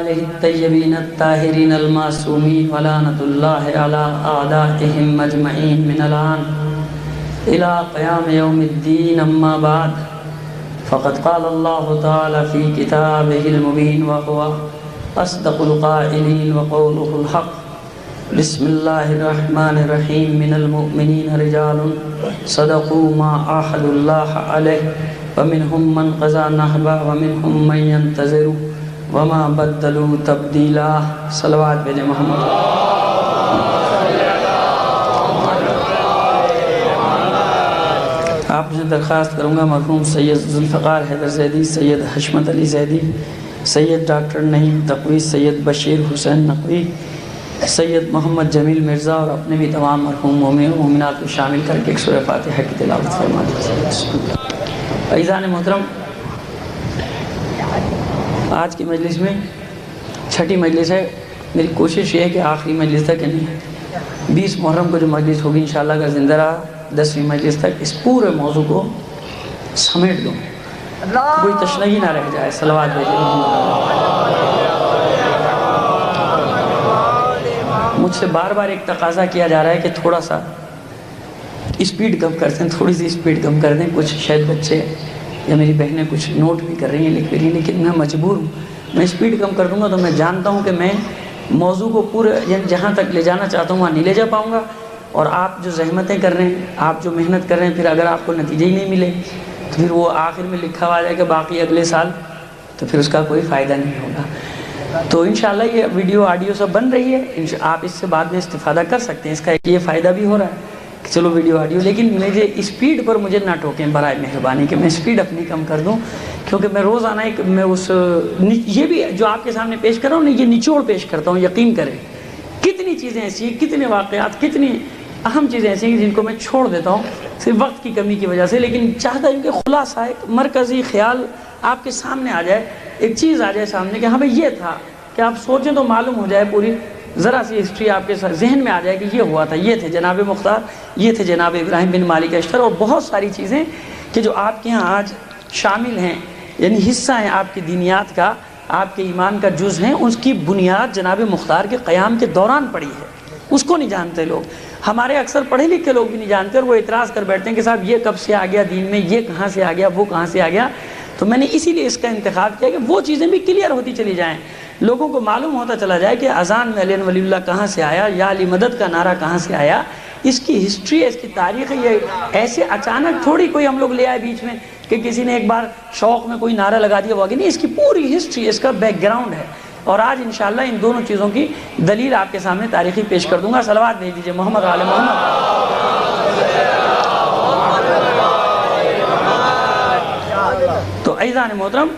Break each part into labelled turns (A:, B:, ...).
A: آلہ الطیبین الطاہرین المعصومین ولعنۃ اللہ علی اعدائہم اجمعین من الآن الی قیام یوم الدین اما بعد فقد قال اللہ تعالی فی کتابہ المبین وهو اصدق القائلین وقولہ الحق بسم اللہ الرحمن الرحیم من المؤمنین رجال صدقوا ما عاہدوا اللہ علیہ ومنہم من قضى نحبہ ومنہم من ينتظر وما بدلوا تبدیلا۔ صلوات بھیجیں محمد۔ آپ سے درخواست کروں گا مرحوم سید ذوالفقار حیدر زیدی، سید حشمت علی زیدی، سید ڈاکٹر نعیم تقوی، سید بشیر حسین نقوی، سید محمد جمیل مرزا اور اپنے بھی تمام مرحوم مومنین و مومنات کو شامل کر کے ایک سورہ فاتحہ کی تلاوت فرما دیجیے۔ عزیزان محترم، آج کی مجلس میں چھٹی مجلس ہے۔ میری کوشش یہ ہے کہ آخری مجلس تک یعنی 20 محرم کو جو مجلس ہوگی انشاءاللہ اگر زندہ رہا 10ویں مجلس تک اس پورے موضوع کو سمیٹ دوں، کوئی تشنگی نہ رہ جائے۔ صلوات بھیجیے۔ مجھ سے بار بار ایک تقاضا کیا جا رہا ہے کہ تھوڑا سا اسپیڈ کم کر دیں، تھوڑی سی اسپیڈ کم کر دیں۔ کچھ شاید بچے یا میری بہنیں کچھ نوٹ بھی کر رہی ہیں، لکھ بھی رہی ہیں، لیکن میں مجبور ہوں۔ میں اسپیڈ کم کر دوں گا تو میں جانتا ہوں کہ میں موضوع کو پورے یعنی جہاں تک لے جانا چاہتا ہوں وہاں نہیں لے جا پاؤں گا، اور آپ جو زحمتیں کر رہے ہیں، آپ جو محنت کر رہے ہیں، پھر اگر آپ کو نتیجے ہی نہیں ملے تو پھر وہ آخر میں لکھا ہوا جائے کہ باقی اگلے سال، تو پھر اس کا کوئی فائدہ نہیں ہوگا۔ تو انشاءاللہ یہ ویڈیو آڈیو سب بن رہی ہے، آپ اس سے بعد میں استفادہ کر سکتے ہیں۔ اس کا یہ فائدہ بھی ہو رہا ہے کہ چلو ویڈیو آڈیو، لیکن مجھے اسپیڈ پر مجھے نہ ٹوکیں برائے مہربانی کہ میں اسپیڈ اپنی کم کر دوں، کیونکہ میں روزانہ میں اس یہ بھی جو آپ کے سامنے پیش کر رہا ہوں نا، یہ نچوڑ پیش کرتا ہوں۔ یقین کریں کتنی چیزیں ایسی ہیں، کتنے واقعات، کتنی اہم چیزیں ایسی ہیں جن کو میں چھوڑ دیتا ہوں صرف وقت کی کمی کی وجہ سے، لیکن چاہتا ہوں کہ خلاصہ ایک مرکزی خیال آپ کے سامنے آ جائے، ایک چیز آ جائے سامنے کہ ہمیں یہ تھا، کہ آپ سوچیں تو معلوم ہو جائے، پوری ذرا سی ہسٹری آپ کے ذہن میں آ جائے کہ یہ ہوا تھا، یہ تھے جناب مختار، یہ تھے جناب ابراہیم بن مالک اشتر، اور بہت ساری چیزیں کہ جو آپ کے ہاں آج شامل ہیں، یعنی حصہ ہیں آپ کی دینیات کا، آپ کے ایمان کا جز ہیں، اس کی بنیاد جناب مختار کے قیام کے دوران پڑی ہے۔ اس کو نہیں جانتے لوگ، ہمارے اکثر پڑھے لکھے لوگ بھی نہیں جانتے، اور وہ اعتراض کر بیٹھتے ہیں کہ صاحب یہ کب سے آ گیا دین میں، یہ کہاں سے آ گیا، وہ کہاں سے آ گیا۔ تو میں نے اسی لیے اس کا انتخاب کیا کہ وہ چیزیں بھی کلیئر ہوتی چلی جائیں، لوگوں کو معلوم ہوتا چلا جائے کہ اذان میں علی ولی اللہ کہاں سے آیا، یا علی مدد کا نعرہ کہاں سے آیا، اس کی ہسٹری، اس کی تاریخ ہے۔ یہ ایسے اچانک تھوڑی کوئی ہم لوگ لے آئے بیچ میں کہ کسی نے ایک بار شوق میں کوئی نعرہ لگا دیا، وہ آگے نہیں، اس کی پوری ہسٹری، اس کا بیک گراؤنڈ ہے، اور آج انشاءاللہ ان دونوں چیزوں کی دلیل آپ کے سامنے تاریخی پیش کر دوں گا۔ صلوات بھیج دیجیے محمد آل محمد۔ تو عزیزان محترم،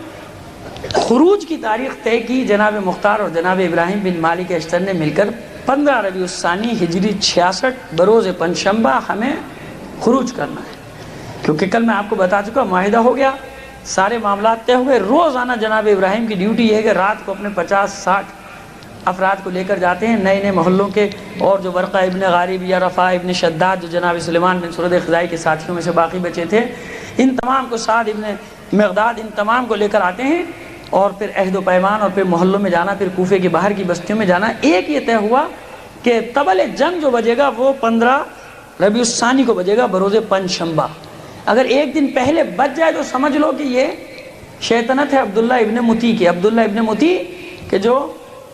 A: خروج کی تاریخ طے کی جناب مختار اور جناب ابراہیم بن مالک اشتر نے مل کر 15 ربیع الثانی ہجری 66 بروز پنجشنبہ ہمیں خروج کرنا ہے، کیونکہ کل میں آپ کو بتا چکا معاہدہ ہو گیا، سارے معاملات طے ہوئے۔ روزانہ جناب ابراہیم کی ڈیوٹی یہ ہے کہ رات کو اپنے 50-60 افراد کو لے کر جاتے ہیں نئے نئے محلوں کے، اور جو ورقہ ابن غارب یا رفاع ابن شداد جو جناب سلیمان بن سرد خزائی کے ساتھیوں میں سے باقی بچے تھے، ان تمام کو، سعد ابن مقداد، ان تمام کو لے کر آتے ہیں، اور پھر عہد و پیمان، اور پھر محلوں میں جانا، پھر کوفے کی باہر کی بستیوں میں جانا۔ ایک یہ طے ہوا کہ طبل جنگ جو بجے گا وہ 15 ربیع الثانی کو بجے گا بروز پنجشنبہ۔ اگر ایک دن پہلے بج جائے تو سمجھ لو کہ یہ شیطنت ہے عبداللہ ابن متی کی، عبداللہ ابن متی کہ جو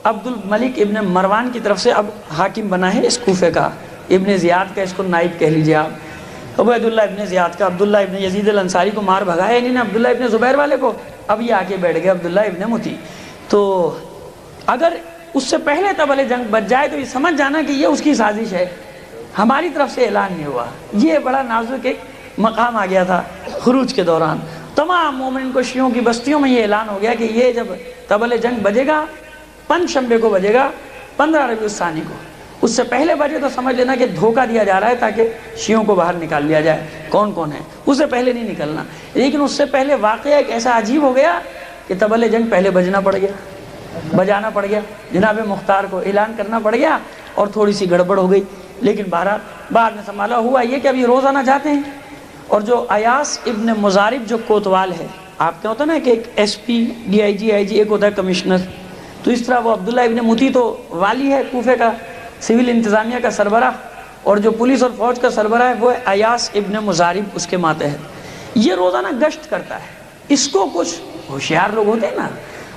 A: عبد الملک ابن مروان کی طرف سے اب حاکم بنا ہے اس کوفے کا، ابن زیاد کا اس کو نائب کہہ لیجئے آپ، عبید اللہ ابن زیاد کا، عبداللہ ابن یزید الانصاری کو مار بھگایا انہوں نے، عبداللہ ابن زبیر والے کو، اب یہ آکے بیٹھ گیا عبداللہ ابن متی۔ تو اگر اس سے پہلے طبل جنگ بچ جائے تو یہ سمجھ جانا کہ یہ اس کی سازش ہے، ہماری طرف سے اعلان نہیں ہوا۔ یہ بڑا نازک ایک مقام آ گیا تھا خروج کے دوران، تمام مومنین کو شیعوں کی بستیوں میں یہ اعلان ہو گیا کہ یہ جب طبل جنگ بجے گا پنجشنبے کو بجے گا 15 ربیع الثانی کو، اس سے پہلے بجے تو سمجھ لینا کہ دھوکہ دیا جا رہا ہے تاکہ شیعوں کو باہر نکال لیا جائے، کون کون ہے، اس سے پہلے نہیں نکلنا۔ لیکن اس سے پہلے واقعہ ایک ایسا عجیب ہو گیا کہ طبل جنگ پہلے بجانا پڑ گیا، جناب مختار کو اعلان کرنا پڑ گیا، اور تھوڑی سی گڑبڑ ہو گئی، لیکن بہرحال بعد میں سنبھالا ہوا یہ کہ اب یہ روزانہ جاتے ہیں، اور جو ایاس ابن مزارب جو کوتوال ہے، آپ کیا ہوتا ہے نا کہ ایک ایس پی، ڈی آئی جی، ایک ہوتا ہے کمشنر، تو اس طرح وہ عبداللہ ابن موتی تو والی ہے کوفے کا، سول انتظامیہ کا سربراہ، اور جو پولیس اور فوج کا سربراہ ہے وہ ایاس ابن مزارب اس کے ماتحت۔ یہ روزانہ گشت کرتا ہے۔ اس کو کچھ ہوشیار لوگ ہوتے ہیں نا،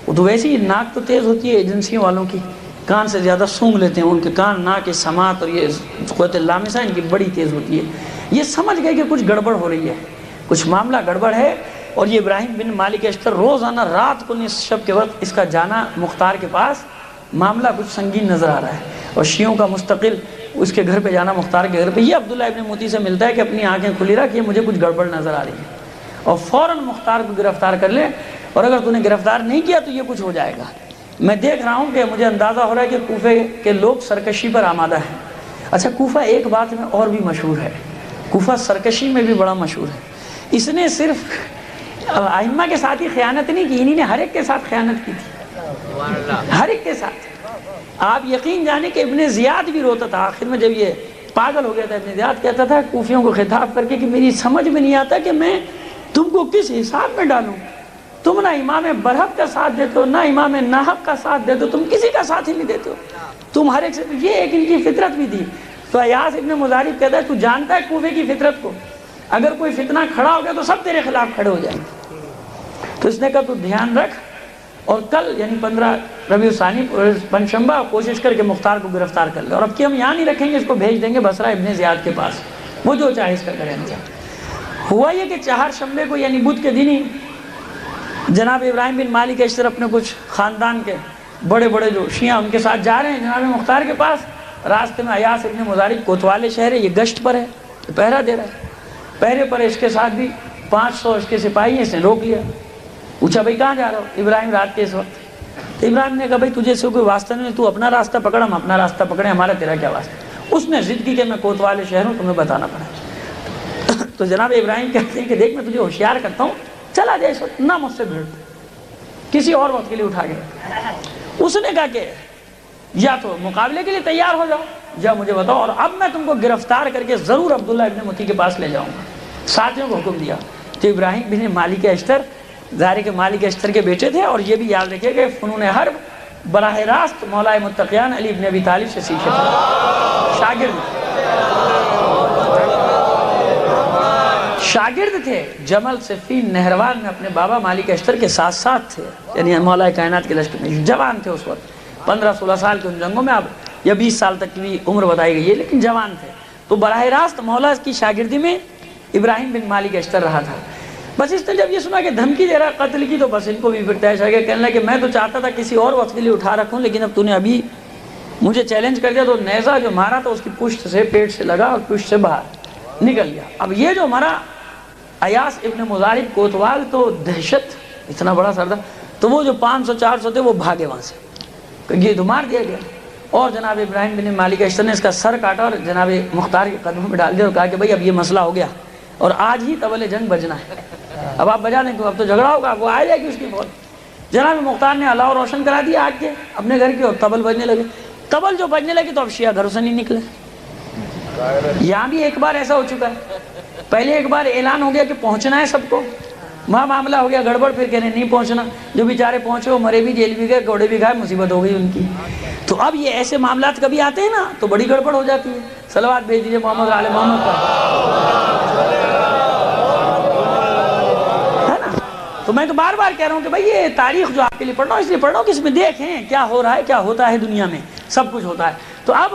A: وہ تو ویسے ہی ناک تو تیز ہوتی ہے ایجنسیوں والوں کی، کان سے زیادہ سونگھ لیتے ہیں، ان کے کان، ناک، سماعت اور یہ قوت لامسہ ان کی بڑی تیز ہوتی ہے۔ یہ سمجھ گئے کہ کچھ گڑبڑ ہو رہی ہے، کچھ معاملہ گڑبڑ ہے، اور یہ ابراہیم بن مالک اشتر روزانہ رات کو نصف شب کے وقت اس کا جانا مختار کے پاس، معاملہ کچھ سنگین نظر آ رہا ہے، اور شیعوں کا مستقل اس کے گھر پہ جانا، مختار کے گھر پہ۔ یہ عبداللہ ابن موتی سے ملتا ہے کہ اپنی آنکھیں کھلی رکھ، یہ مجھے کچھ گڑبڑ نظر آ رہی ہے، اور فوراً مختار کو گرفتار کر لے، اور اگر تو نے گرفتار نہیں کیا تو یہ کچھ ہو جائے گا۔ میں دیکھ رہا ہوں کہ مجھے اندازہ ہو رہا ہے کہ کوفے کے لوگ سرکشی پر آمادہ ہیں۔ اچھا، کوفہ ایک بات میں اور بھی مشہور ہے، کوفہ سرکشی میں بھی بڑا مشہور ہے۔ اس نے صرف ائمہ کے ساتھ ہی خیانت نہیں کی، انہی نے ہر ایک کے ساتھ خیانت کی تھی، ہر ایک کے ساتھ۔ آپ یقین جانیں کہ ابن زیاد بھی روتا تھا آخر میں، جب یہ پاگل ہو گیا تھا ابن زیاد، کہتا تھا کوفیوں کو خطاب کر کے کہ میری سمجھ میں نہیں آتا کہ میں تم کو کس حساب میں ڈالوں، تم نہ امام برحق کا ساتھ دیتے ہو، نہ امام ناحق کا ساتھ دیتے ہو، تم کسی کا ساتھ ہی نہیں دیتے ہو، تم ہر ایک سے، یہ ایک ان کی فطرت بھی تھی۔ تو ایاس ابن مزارب کہتا ہے تو جانتا ہے کوفے کی فطرت کو، اگر کوئی فتنہ کھڑا ہو گیا تو سب تیرے خلاف کھڑے ہو جائیں گے۔ تو اس نے کہا تو دھیان رکھ، اور کل یعنی 15 ربیع الثانی پنجشنبہ کوشش کر کے مختار کو گرفتار کر لے، اور اب کہ ہم یہاں نہیں رکھیں گے، اس کو بھیج دیں گے بصرہ ابن زیاد کے پاس، وہ جو چاہے اس کا کریں گے۔ ہوا یہ کہ چہارشنبے کو یعنی بدھ کے دن ہی جناب ابراہیم بن مالک اشتر اپنے کچھ خاندان کے بڑے بڑے جو شیعہ ان کے ساتھ جا رہے ہیں جناب مختار کے پاس۔ راستے میں ایاس ابن مزارب کوتوال شہر ہے، یہ گشت پر ہے، پہرا دے رہا ہے، پہرے پر اس کے ساتھ بھی 500 اس کے سپاہی ہیں۔ اس نے روک لیا، پوچھا بھائی کہاں جا رہا ہو ابراہیم رات کے اس وقت؟ تو ابراہیم نے کہا بھائی تجھے سے کوئی واسطہ نہیں، تو اپنا راستہ پکڑ، ہم اپنا راستہ پکڑیں، ہمارا تیرا کیا واسطہ؟ اس نے ضد کی کہ میں کوتوال شہر ہوں، تمہیں بتانا پڑا۔ تو جناب ابراہیم کہتے ہیں کہ دیکھ میں تجھے ہوشیار کرتا ہوں، چلا جائے اس وقت نہ مجھ سے بھیڑ، کسی اور وقت کے لیے اٹھا کے۔ اس نے کہا کہ یا تو مقابلے کے لیے تیار ہو جاؤ، یا مجھے بتاؤ، اور اب میں تم کو گرفتار کر کے ضرور عبداللہ ابن موتی کے پاس لے جاؤں گا۔ ساتھیوں کو حکم دیا۔ تو ابراہیم بن مالک اشتر ظاہر کے مالک اشتر کے بیٹے تھے، اور یہ بھی یاد رکھے کہ فنون حرب براہ راست مولا متقیان علی ابن ابی طالب سے سیکھے تھے، شاگرد تھے۔ جمل صفین نہروان میں اپنے بابا مالک اشتر کے ساتھ ساتھ تھے، یعنی مولا کائنات کے لشکر میں جوان تھے اس وقت، 15-16 سال کے ان جنگوں میں، اب یا 20 سال تک کی عمر بتائی گئی ہے، لیکن جوان تھے۔ تو براہ راست مولا کی شاگردی میں ابراہیم بن مالک اشتر رہا تھا۔ بس اس نے جب یہ سنا کہ دھمکی دے رہا قتل کی، تو بس ان کو بھی پھر طے چڑھ گیا، کہنے لگا کہ میں تو چاہتا تھا کسی اور وقت کے لیے اٹھا رکھوں، لیکن اب تو نے ابھی مجھے چیلنج کر دیا۔ تو نیزہ جو مارا تھا اس کی پشت سے، پیٹ سے لگا اور پشت سے باہر نکل گیا۔ اب یہ جو مارا ایاس ابن مزارب کوتوال، تو دہشت، اتنا بڑا سردار، تو وہ جو 500-400 تھے وہ بھاگے وہاں سے، یہ تو مار دیا گیا۔ اور جناب ابراہیم بن مالک اشتر نے اس کا سر کاٹا اور جناب مختار کے قدموں میں ڈال دیا، اور کہا کہ بھائی اب یہ مسئلہ ہو گیا، اور آج ہی طبل جنگ بجنا ہے، اب آپ بجا دیں تو اب تو جھگڑا ہوگا، وہ آ جائے گی اس کی فوج۔ جناب مختار نے اللہ روشن کرا دیا آگ کے اپنے گھر کے، اور طبل بجنے لگے۔ طبل جو بجنے لگی تو اب شیعہ گھروں سے نہیں نکلے۔ یہاں بھی ایک بار ایسا ہو چکا ہے، پہلے ایک بار اعلان ہو گیا کہ پہنچنا ہے سب کو، وہاں معاملہ ہو گیا گڑبڑ، پھر کہنے نہیں پہنچنا، جو بیچارے پہنچے وہ مرے بھی، جیل بھی گئے، کوڑے بھی کھائے، مصیبت ہو گئی ان کی۔ تو اب یہ ایسے معاملات کبھی آتے ہیں نا تو بڑی گڑبڑ ہو جاتی ہے۔ صلوات بھیج دیجیے محمد آل محمد پر، ہے نا؟ تو میں تو بار بار کہہ رہا ہوں کہ بھائی یہ تاریخ جو آپ کے لیے پڑھ رہا ہوں اس لیے پڑھ رہا ہوں کہ اس میں دیکھیں کیا ہو رہا ہے، کیا ہوتا ہے دنیا میں، سب کچھ ہوتا ہے۔ تو اب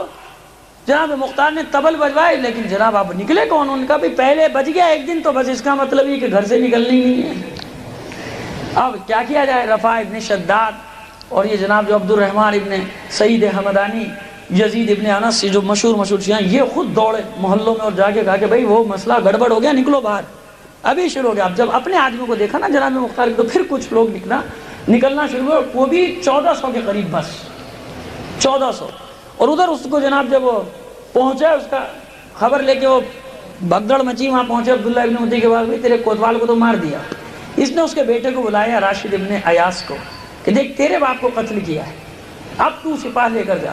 A: جناب مختار نے طبل بجوائے، لیکن جناب اب نکلے کون؟ ان کا بھی پہلے بج گیا ایک دن، تو بس اس کا مطلب یہ کہ گھر سے نکلنا ہی نہیں ہے۔ اب کیا کیا جائے؟ رفاع ابن شداد اور یہ جناب جو عبد الرحمن ابن سعید حمدانی، یزید ابن انس، یہ جو مشہور شیعہ، یہ خود دوڑے محلوں میں اور جا کے کہا کہ بھائی وہ مسئلہ گڑبڑ ہو گیا، نکلو باہر، ابھی شروع ہو گیا۔ اب جب اپنے آدمیوں کو دیکھا نا جناب مختار کی، تو پھر کچھ لوگ نکلنا شروع ہوئے، وہ بھی 1400 کے قریب، بس 1400۔ اور ادھر اس کو جناب جب وہ پہنچا، اس کا خبر لے کے وہ بھگدڑ مچی، وہاں پہنچے عبداللہ ابن موتی کے بعد، تیرے کوتوال کو تو مار دیا۔ اس نے اس کے بیٹے کو بلایا راشد ابن ایاس کو کہ دیکھ تیرے باپ کو قتل کیا ہے، اب تو سپاہ لے کر جا۔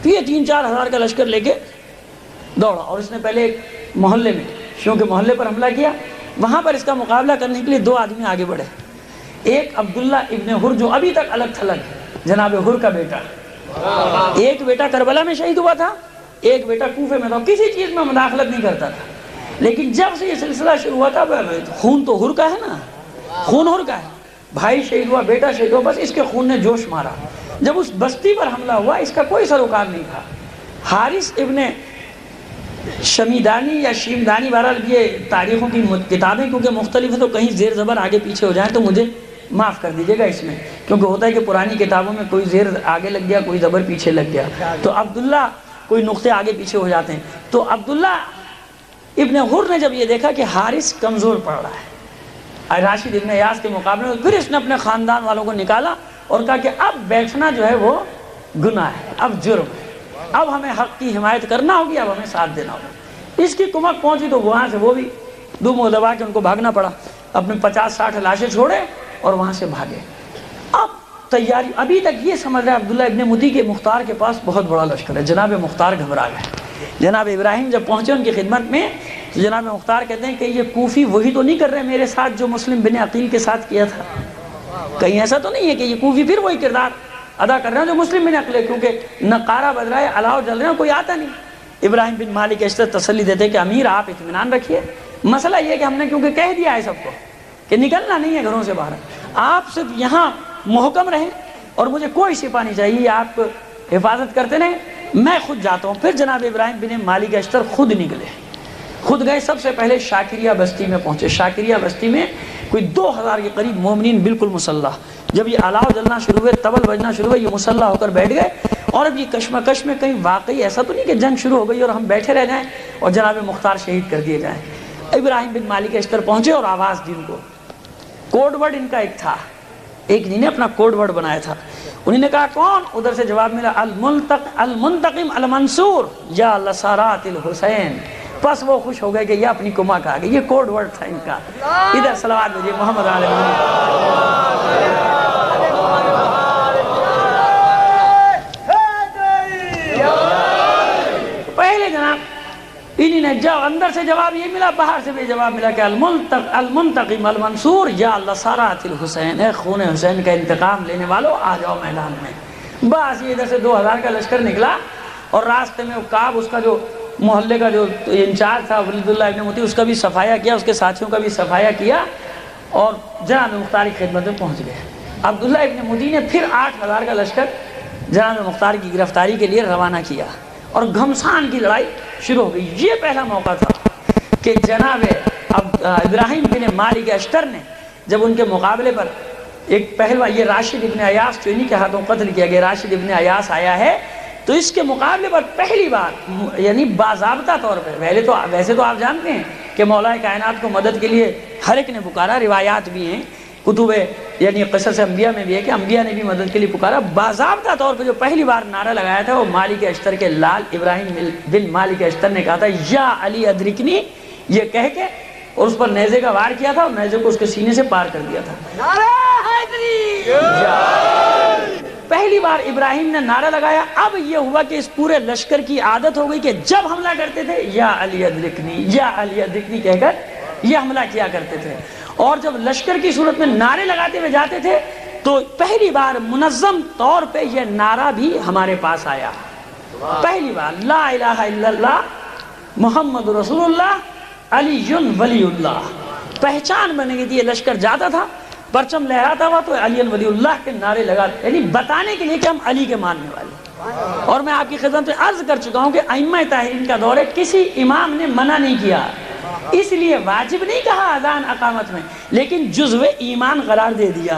A: تو یہ 3-4 ہزار کا لشکر لے کے دوڑا، اور اس نے پہلے ایک محلے میں، شیعوں کے محلے پر حملہ کیا۔ وہاں پر اس کا مقابلہ کرنے کے لیے 2 آدمی آگے بڑھے، ایک عبداللہ ابن حر جو ابھی تک الگ تھلگ ہے، جناب حر کا بیٹا، ایک بیٹا کربلا میں شہید ہوا تھا، ایک بیٹا کوفے میں تھا، کسی چیز میں مداخلت نہیں کرتا تھا، لیکن جب سے یہ سلسلہ شروع ہوا تھا خون تو حر کا ہے نا، خون حر کا ہے، بھائی شہید ہوا، بیٹا شہید ہوا، بس اس کے خون نے جوش مارا۔ جب اس بستی پر حملہ ہوا اس کا کوئی سروکار نہیں تھا، حارث ابن شمیدانی یا شیمدانی، بہرحال یہ تاریخوں کی کتابیں کیونکہ مختلف ہیں تو کہیں زیر زبر آگے پیچھے ہو جائیں تو مجھے معاف کر دیجیے گا اس میں، کیونکہ ہوتا ہے کہ پرانی کتابوں میں کوئی زیر آگے لگ گیا، کوئی زبر پیچھے لگ گیا، تو عبداللہ کوئی نقطے آگے پیچھے ہو جاتے ہیں۔ تو عبداللہ ابن حر نے جب یہ دیکھا کہ حارث کمزور پڑ رہا ہے راشد ابن ایاس کے مقابلے میں، پھر اس نے اپنے خاندان والوں کو نکالا اور کہا کہ اب بیٹھنا جو ہے وہ گناہ ہے، اب جرم ہے، اب ہمیں حق کی حمایت کرنا ہوگی، اب ہمیں ساتھ دینا ہوگا۔ اس کی کمک پہنچی تو وہاں سے وہ بھی دو منہ دبا کے ان کو بھاگنا پڑا، اپنے 50-60 لاشیں چھوڑے اور وہاں سے بھاگے۔ اب تیاری، ابھی تک یہ سمجھ رہے عبداللہ ابن متی کے مختار کے پاس بہت بڑا لشکر ہے، جناب مختار گھبرا گئے۔ جناب ابراہیم جب پہنچے ان کی خدمت میں تو جناب مختار کہتے ہیں کہ یہ کوفی وہی تو نہیں کر رہے میرے ساتھ جو مسلم بن عقیل کے ساتھ کیا تھا، کہیں ایسا تو نہیں ہے کہ یہ کوفی پھر وہی کردار ادا کر رہے ہیں جو مسلم بن عقیل ہے، کیونکہ نقارہ بج رہا ہے، الاؤ جل رہے ہیں، کوئی آتا نہیں۔ ابراہیم بن مالک اشتر تسلی دیتے ہیں کہ امیر آپ اطمینان رکھیے، مسئلہ یہ ہے کہ ہم نے کیونکہ کہہ دیا ہے سب کو کہ نکلنا نہیں ہے گھروں سے باہر، آپ صرف یہاں محکم رہیں اور مجھے کوئی شفا نہیں چاہیے، آپ حفاظت کرتے رہیں، میں خود جاتا ہوں۔ پھر جناب ابراہیم بن مالک اشتر خود نکلے، خود گئے، سب سے پہلے شاکریہ بستی میں پہنچے۔ شاکریہ بستی میں کوئی 2000 کے قریب مومنین بالکل مسلح، جب یہ الاؤ جلنا شروع ہوئے، طبل بجنا شروع ہوئے، یہ مسلح ہو کر بیٹھ گئے، اور اب یہ کشمکش میں کہیں واقعی ایسا تو نہیں کہ جنگ شروع ہو گئی اور ہم بیٹھے رہ جائیں اور جناب مختار شہید کر دیے جائیں۔ ابراہیم بن مالک اشتر پہنچے اور آواز دی ان کو، کوڈ ورڈ ان کا ایک تھا، ایک انہوں نے اپنا کوڈ ورڈ بنایا تھا، انہوں نے کہا کون؟ ادھر سے جواب ملا المنتقم المنصور یا لسارات الحسین۔ پس وہ خوش ہو گئے کہ یہ اپنی کمک آ گئی، یہ کوڈ ورڈ تھا ان کا۔ ادھر صلوات بھیجیے محمد علیہ محمد۔ پہلے جناب انہی نے جب اندر سے جواب یہ ملا، باہر سے بھی جواب ملا کہ المنتقم المنصور یا لسارات الحسین، اے خون حسین کا انتقام لینے والو آ جاؤ میدان میں۔ بس یہ ادھر سے 2000 کا لشکر نکلا اور راستے میں کعب اس کا جو محلے کا جو انچارج تھا ولید اللہ ابن متی، اس کا بھی صفایا کیا، اس کے ساتھیوں کا بھی صفایا کیا اور جناب مختار کی خدمت میں پہنچ گئے۔ عبداللہ ابن متی نے پھر 8000 کا لشکر جناب مختار کی گرفتاری کے لیے روانہ کیا اور گھمسان کی لڑائی شروع ہو گئی۔ یہ پہلا موقع تھا کہ جناب ابراہیم بن مالک اشتر نے جب ان کے مقابلے پر ایک پہلوان، یہ راشد ابن ایاس جو انہی کے ہاتھوں قتل کیا گیا، راشد ابن ایاس آیا ہے، تو اس کے مقابلے پر پہلی بار یعنی باضابطہ طور پہ، ویسے تو آپ جانتے ہیں کہ مولا کائنات کو مدد کے لیے ہر ایک نے پکارا، روایات بھی ہیں کتب یعنی قصص انبیاء میں بھی ہے کہ انبیاء نے بھی مدد کے لیے پکارا، باضابطہ طور پہ جو پہلی بار نعرہ لگایا تھا وہ مالک اشتر کے لال ابراہیم بن مالک اشتر نے کہا تھا یا علی ادرکنی، یہ کہہ کے اور اس پر نیزے کا وار کیا تھا اور نیزے کو اس کے سینے سے پار کر دیا تھا۔ پہلی بار ابراہیم نے نعرہ لگایا۔ اب یہ ہوا کہ اس پورے لشکر کی عادت ہو گئی کہ جب حملہ کرتے تھے یا علی ادرکنی یا علی ادرکنی کہہ کر یہ حملہ کیا کرتے تھے، اور جب لشکر کی صورت میں نعرے لگاتے ہوئے جاتے تھے تو پہلی بار منظم طور پہ یہ نعرہ بھی ہمارے پاس آیا، پہلی بار لا الہ الا اللہ محمد رسول اللہ علی ولی اللہ، پہچان بنے گی تھی۔ یہ لشکر جاتا تھا، پرچم لہراتا ہوا تو علی ولی اللہ کے نعرے لگاتے، یعنی بتانے کے لیے کہ ہم علی کے ماننے والے۔ اور میں آپ کی خدمت میں عرض کر چکا ہوں کہ ائمہ طاہرین کا دور ہے، کسی امام نے منع نہیں کیا، اس لیے واجب نہیں کہا اذان اقامت میں، لیکن جزو ایمان قرار دے دیا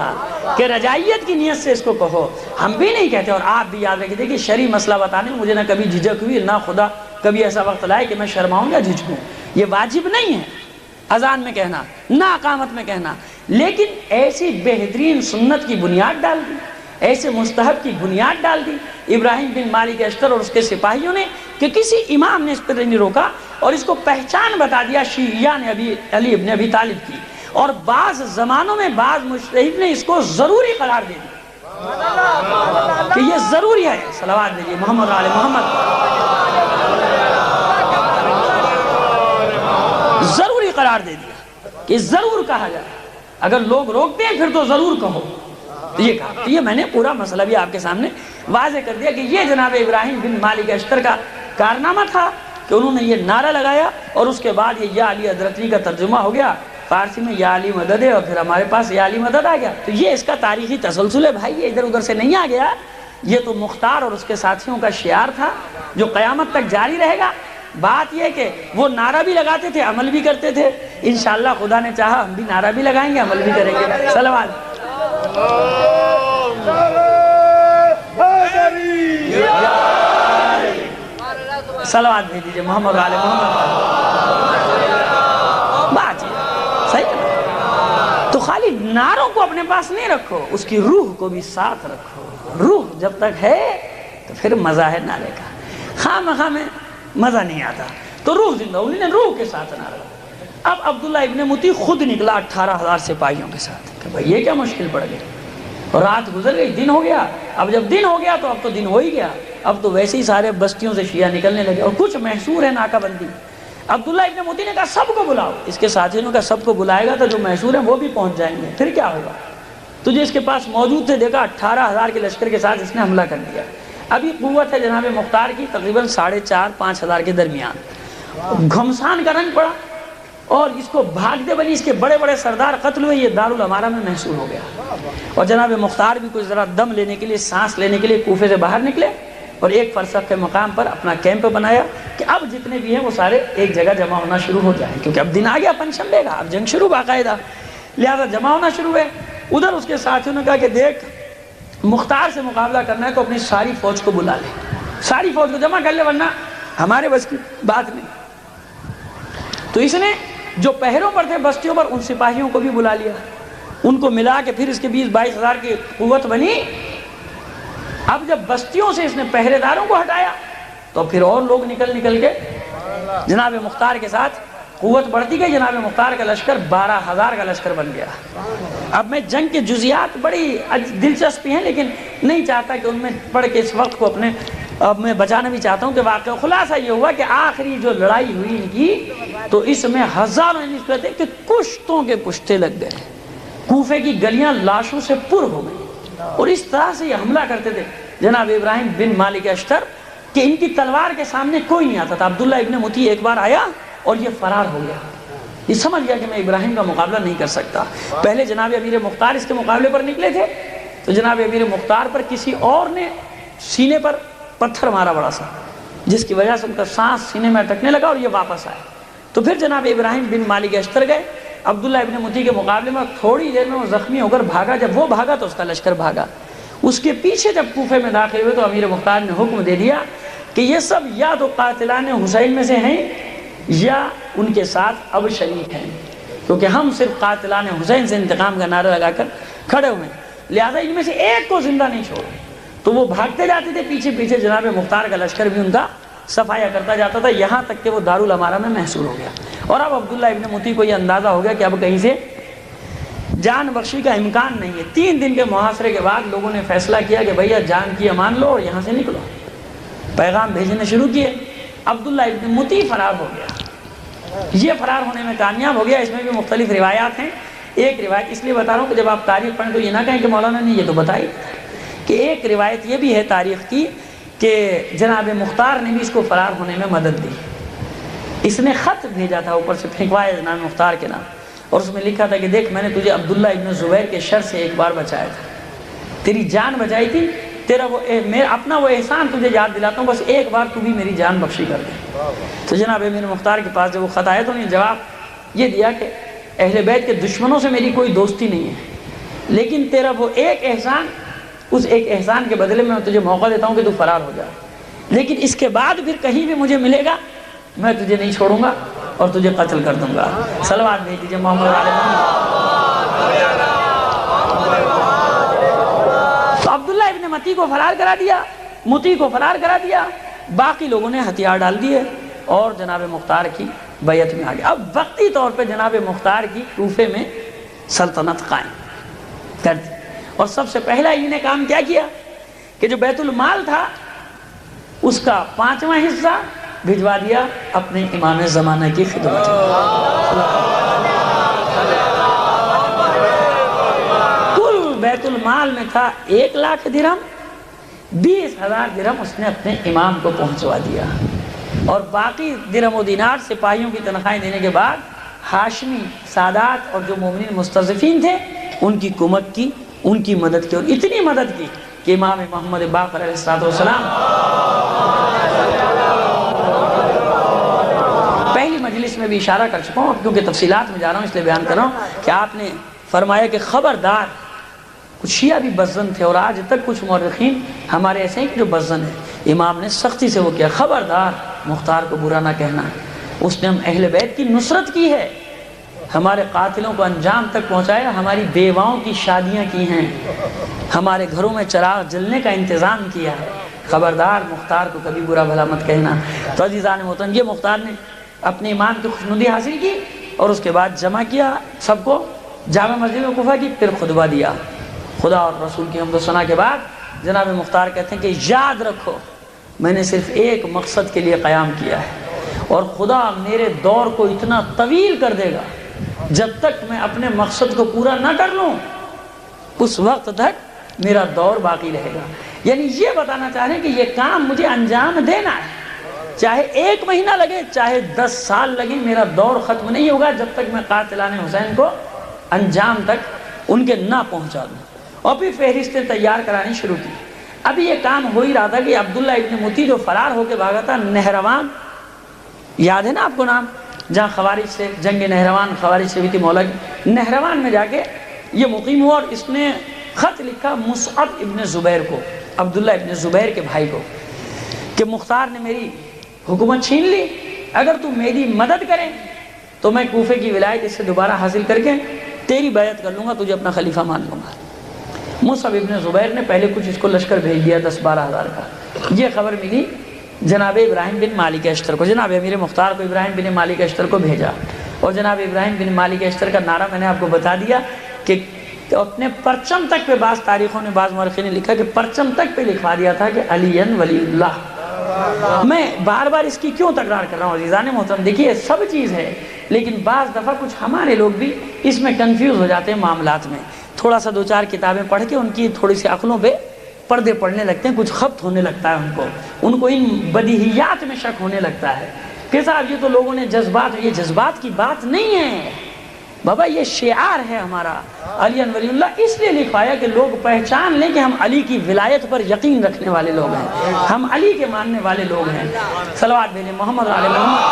A: کہ رجائیت کی نیت سے اس کو کہو۔ ہم بھی نہیں کہتے، اور آپ بھی یاد رکھیے کہ شرعی مسئلہ بتانے میں مجھے نہ کبھی جھجک ہوئی، نہ خدا کبھی ایسا وقت لائے کہ میں شرماؤں یا جھجکوں۔ یہ واجب نہیں ہے اذان میں کہنا، نہ اقامت میں کہنا، لیکن ایسی بہترین سنت کی بنیاد ڈال دی، ایسے مستحب کی بنیاد ڈال دی ابراہیم بن مالک اشتر اور اس کے سپاہیوں نے کہ کسی امام نے اس پر نہیں روکا، اور اس کو پہچان بتا دیا شیعیان علی ابن ابی طالب کی، اور بعض زمانوں میں بعض مجتہد نے اس کو ضروری قرار دے دیا کہ یہ ضروری ہے۔ صلوات دیجیے محمد علیہ محمد۔ ضروری قرار دے دیا کہ ضرور کہا جائے، اگر لوگ روکتے ہیں پھر تو ضرور کہو، یہ کہا. تو یہ میں نے پورا مسئلہ بھی آپ کے سامنے واضح کر دیا کہ یہ جناب ابراہیم بن مالک اشتر کا کارنامہ تھا کہ انہوں نے یہ نعرہ لگایا اور اس کے بعد یہ یا علی حضرت کا ترجمہ ہو گیا فارسی میں یا علی مدد ہے، اور پھر ہمارے پاس یا علی مدد آ گیا. تو یہ اس کا تاریخی تسلسل ہے بھائی، یہ ادھر ادھر سے نہیں آ گیا. یہ تو مختار اور اس کے ساتھیوں کا شعار تھا جو قیامت تک جاری رہے گا. بات یہ کہ وہ نعرہ بھی لگاتے تھے، عمل بھی کرتے تھے. انشاءاللہ خدا نے چاہا ہم بھی نعرہ بھی لگائیں گے، عمل بھی کریں گے. صلوات صلوات بھیج دیجئے محمد علی محمد. بات یہ صحیح ہے. تو خالی نعروں کو اپنے پاس نہیں رکھو، اس کی روح کو بھی ساتھ رکھو. روح جب تک ہے تو پھر مزہ ہے نعرے کا. خواہ مخواہ میں مزہ نہیں آتا. تو روح زندہ، انہوں نے روح کے ساتھ نعرہ. اب عبداللہ ابن مطیع خود نکلا 18,000 سپاہیوں کے ساتھ کہ بھئی یہ کیا مشکل پڑ گئی. اور رات گزر گئی، دن ہو گیا. اب جب دن ہو گیا تو اب تو دن ہو ہی گیا. اب تو ویسے ہی سارے بستیوں سے شیعہ نکلنے لگے اور کچھ محصور ہے ناکہ بندی. عبداللہ ابن مطیع نے کہا سب کو بلاؤ. اس کے ساتھیوں نے کہا سب کو بلائے گا تو جو محصور ہیں وہ بھی پہنچ جائیں گے، پھر کیا ہوگا. تو جو اس کے پاس موجود تھے دیکھا 18,000 کے لشکر کے ساتھ اس نے حملہ کر دیا. ابھی قوت ہے جناب مختار کی تقریباً 4,500-5,000 کے درمیان. گھمسان کا رنگ پڑا اور اس کو بھاگتے بنی اس کے بڑے بڑے سردار قتل ہوئے. یہ دارالامارہ میں محصور ہو گیا. اور جناب مختار بھی کچھ ذرا دم لینے کے لیے، سانس لینے کے لیے کوفے سے باہر نکلے اور ایک فرسخ کے مقام پر اپنا کیمپ بنایا کہ اب جتنے بھی ہیں وہ سارے ایک جگہ جمع ہونا شروع ہو جائیں، کیونکہ اب دن آ گیا پنجشنبے کا، اب جنگ شروع باقاعدہ. لہذا جمع ہونا شروع ہوئے. ادھر اس کے ساتھیوں نے کہا کہ دیکھ مختار سے مقابلہ کرنا ہے تو اپنی ساری فوج کو بلا لے، ساری فوج کو جمع کر لے، ورنہ ہمارے بس کی بات نہیں. تو اس نے جو پہروں پر تھے بستیوں پر ان سپاہیوں کو بھی بلا لیا. ان کو ملا کے پھر اس کے 20-22 ہزار کی قوت بنی. اب جب بستیوں سے اس نے پہرے داروں کو ہٹایا تو پھر اور لوگ نکل کے جناب مختار کے ساتھ قوت بڑھتی گئی. جناب مختار کا لشکر 12,000 کا لشکر بن گیا. اب میں جنگ کے جزیات بڑی دلچسپی ہیں لیکن نہیں چاہتا کہ ان میں پڑھ کے اس وقت کو اپنے اب میں بچانا بھی چاہتا ہوں کہ واقعہ خلاصہ یہ ہوا کہ آخری جو لڑائی ہوئی ان کی تو اس میں ہزاروں کہتے ہیں کہ کشتوں کے کشتے لگ گئے. کوفے کی گلیاں لاشوں سے پر ہو گئی. اور اس طرح سے یہ حملہ کرتے تھے جناب ابراہیم بن مالک اشتر کہ ان کی تلوار کے سامنے کوئی نہیں آتا تھا. عبداللہ ابن مطیع ایک بار آیا اور یہ فرار ہو گیا. یہ سمجھ گیا کہ میں ابراہیم کا مقابلہ نہیں کر سکتا. پہلے جناب امیر مختار اس کے مقابلے پر نکلے تھے تو جناب امیر مختار پر کسی اور نے سینے پر پتھر مارا بڑا سا، جس کی وجہ سے ان کا سانس سینے میں اٹکنے لگا اور یہ واپس آئے. تو پھر جناب ابراہیم بن مالک اشتر گئے عبداللہ ابن مطیع کے مقابلے میں. تھوڑی دیر میں وہ زخمی ہو کر بھاگا. جب وہ بھاگا تو اس کا لشکر بھاگا. اس کے پیچھے جب کوفے میں داخل ہوئے تو امیر مختار نے حکم دے دیا کہ یہ سب یا تو قاتلان حسین میں سے ہیں یا ان کے ساتھ اب شریک ہیں، کیونکہ ہم صرف قاتلان حسین سے انتقام کا نعرہ لگا کر کھڑے ہوئے ہیں، لہذا ان میں سے ایک کو زندہ نہیں چھوڑے. تو وہ بھاگتے جاتے تھے پیچھے پیچھے. جناب مختار کا لشکر بھی ان کا صفایا کرتا جاتا تھا یہاں تک کہ وہ دارالامارہ میں محصور ہو گیا. اور اب عبداللہ ابن مطیع کو یہ اندازہ ہو گیا کہ اب کہیں سے جان بخشی کا امکان نہیں ہے. 3 دن کے محاصرے کے بعد لوگوں نے فیصلہ کیا کہ بھیا جان کی امان لو اور یہاں سے نکلو. پیغام بھیجنے شروع کیے. عبداللہ ابن مطیع فرار ہو گیا. یہ فرار ہونے میں کامیاب ہو گیا. اس میں بھی مختلف روایات ہیں. ایک روایت اس لیے بتا رہا ہوں کہ جب آپ تاریخ پڑھیں تو یہ نہ کہیں کہ مولانا نے یہ تو بتائی کہ ایک روایت یہ بھی ہے تاریخ کی کہ جناب مختار نے بھی اس کو فرار ہونے میں مدد دی. اس نے خط بھیجا تھا اوپر سے پھینکوایا جناب مختار کے نام اور اس میں لکھا تھا کہ دیکھ میں نے تجھے عبداللہ ابن زبیر کے شر سے ایک بار بچایا تھا، تیری جان بچائی تھی، تیرا وہ اپنا وہ احسان تجھے یاد دلاتا ہوں، بس ایک بار تو بھی میری جان بخشی کر دے. تو جناب امیر مختار کے پاس جب وہ خط آیا تو انہوں نے جواب یہ دیا کہ اہل بیت کے دشمنوں سے میری کوئی دوستی نہیں ہے، لیکن تیرا وہ ایک احسان، اس ایک احسان کے بدلے میں تجھے موقع دیتا ہوں کہ تو فرار ہو جائے، لیکن اس کے بعد پھر کہیں بھی مجھے ملے گا میں تجھے نہیں چھوڑوں گا اور تجھے قتل کر دوں گا. صلوات بھیج دیجیے محمد علیہ محمد. تو عبداللہ ابن مطیع کو فرار کرا دیا، مطیع کو فرار کرا دیا. باقی لوگوں نے ہتھیار ڈال دیے اور جناب مختار کی بیعت میں آ گئے. اب وقتی طور پہ جناب مختار کی کوفے میں سلطنت قائم کر دی. اور سب سے پہلا انہوں نے کام کیا کیا کہ جو بیت المال تھا اس کا 5واں حصہ بھجوا دیا اپنے امام زمانہ کی خدمت میں. کل بیت المال میں تھا 1,00,000 درہم، 20,000 درہم اس نے اپنے امام کو پہنچوا دیا، اور باقی درہم و دینار سپاہیوں کی تنخواہیں دینے کے بعد ہاشمی سادات اور جو مومنین مستضعفین تھے ان کی کمک کی، ان کی مدد کی، اور اتنی مدد کی کہ امام محمد باقر علیہ السلام پہلی مجلس میں بھی اشارہ کر چکا ہوں، کیونکہ تفصیلات میں جا رہا ہوں اس لیے بیان کر رہا ہوں کہ آپ نے فرمایا کہ خبردار، کچھ شیعہ بھی بزن تھے اور آج تک کچھ مورخین ہمارے ایسے ہیں کہ جو بزن ہیں، امام نے سختی سے وہ کیا، خبردار مختار کو برا نہ کہنا، اس نے ہم اہل بیت کی نصرت کی ہے، ہمارے قاتلوں کو انجام تک پہنچایا، ہماری بیواؤں کی شادیاں کی ہیں، ہمارے گھروں میں چراغ جلنے کا انتظام کیا ہے، خبردار مختار کو کبھی برا بھلا مت کہنا۔ تو عزیزان محترم، یہ مختار نے اپنے امام کی خوشنودی حاصل کی اور اس کے بعد جمع کیا سب کو جامع مسجد میں کوفہ کی، پھر خطبہ دیا۔ خدا اور رسول کی حمد و ثنا کے بعد جناب مختار کہتے ہیں کہ یاد رکھو میں نے صرف ایک مقصد کے لیے قیام کیا ہے، اور خدا میرے دور کو اتنا طویل کر دے گا جب تک میں اپنے مقصد کو پورا نہ کر لوں اس وقت تک میرا دور باقی رہے گا۔ یعنی یہ بتانا چاہ رہے ہیں کہ یہ کام مجھے انجام دینا ہے، چاہے 1 مہینہ لگے چاہے 10 سال لگے، میرا دور ختم نہیں ہوگا جب تک میں قاتلان حسین کو انجام تک ان کے نہ پہنچا دوں۔ اور پھر فہرستیں تیار کرانی شروع کی۔ ابھی یہ کام ہو ہی رہا تھا کہ عبداللہ ابن مطیع جو فرار ہو کے بھاگا تھا، نہروان، یاد ہے نا آپ کو نام، جہاں خوارج سے جنگ نہروان خوارج سے بھی تھی مولا کی، نہروان میں جا کے یہ مقیم ہوا، اور اس نے خط لکھا مصعب ابن زبیر کو، عبداللہ ابن زبیر کے بھائی کو، کہ مختار نے میری حکومت چھین لی، اگر تو میری مدد کرے تو میں کوفے کی ولایت اس سے دوبارہ حاصل کر کے تیری بیعت کر لوں گا، تجھے اپنا خلیفہ مان لوں گا۔ مصعب ابن زبیر نے پہلے کچھ اس کو لشکر بھیج دیا 10-12 ہزار کا۔ یہ خبر ملی جناب ابراہیم بن مالک اشتر کو، جناب امیر مختار کو ابراہیم بن مالک اشتر کو بھیجا، اور جناب ابراہیم بن مالک اشتر کا نعرہ میں نے آپ کو بتا دیا کہ اپنے پرچم تک پہ، بعض تاریخوں نے بعض مورخین نے لکھا کہ پرچم تک پہ لکھوا دیا تھا کہ علی ولی اللہ۔ میں بار بار اس کی کیوں تکرار کر رہا ہوں عزیزان محترم، دیکھیے سب چیز ہے، لیکن بعض دفعہ کچھ ہمارے لوگ بھی اس میں کنفیوز ہو جاتے ہیں معاملات میں، تھوڑا سا 2-4 کتابیں پڑھ کے ان کی تھوڑی سی عقلوں پہ پردے پڑنے لگتے ہیں، کچھ خبط ہونے لگتا ہے ان کو ان بدیہیات میں شک ہونے لگتا ہے کہ صاحب یہ تو لوگوں نے جذبات، یہ جذبات کی بات نہیں ہے بابا، یہ شعار ہے ہمارا علی ولی اللہ، اس لیے لکھوایا کہ لوگ پہچان لیں کہ ہم علی کی ولایت پر یقین رکھنے والے لوگ ہیں، ہم علی کے ماننے والے لوگ ہیں۔ صلوات بھیجیں محمد علی محمد۔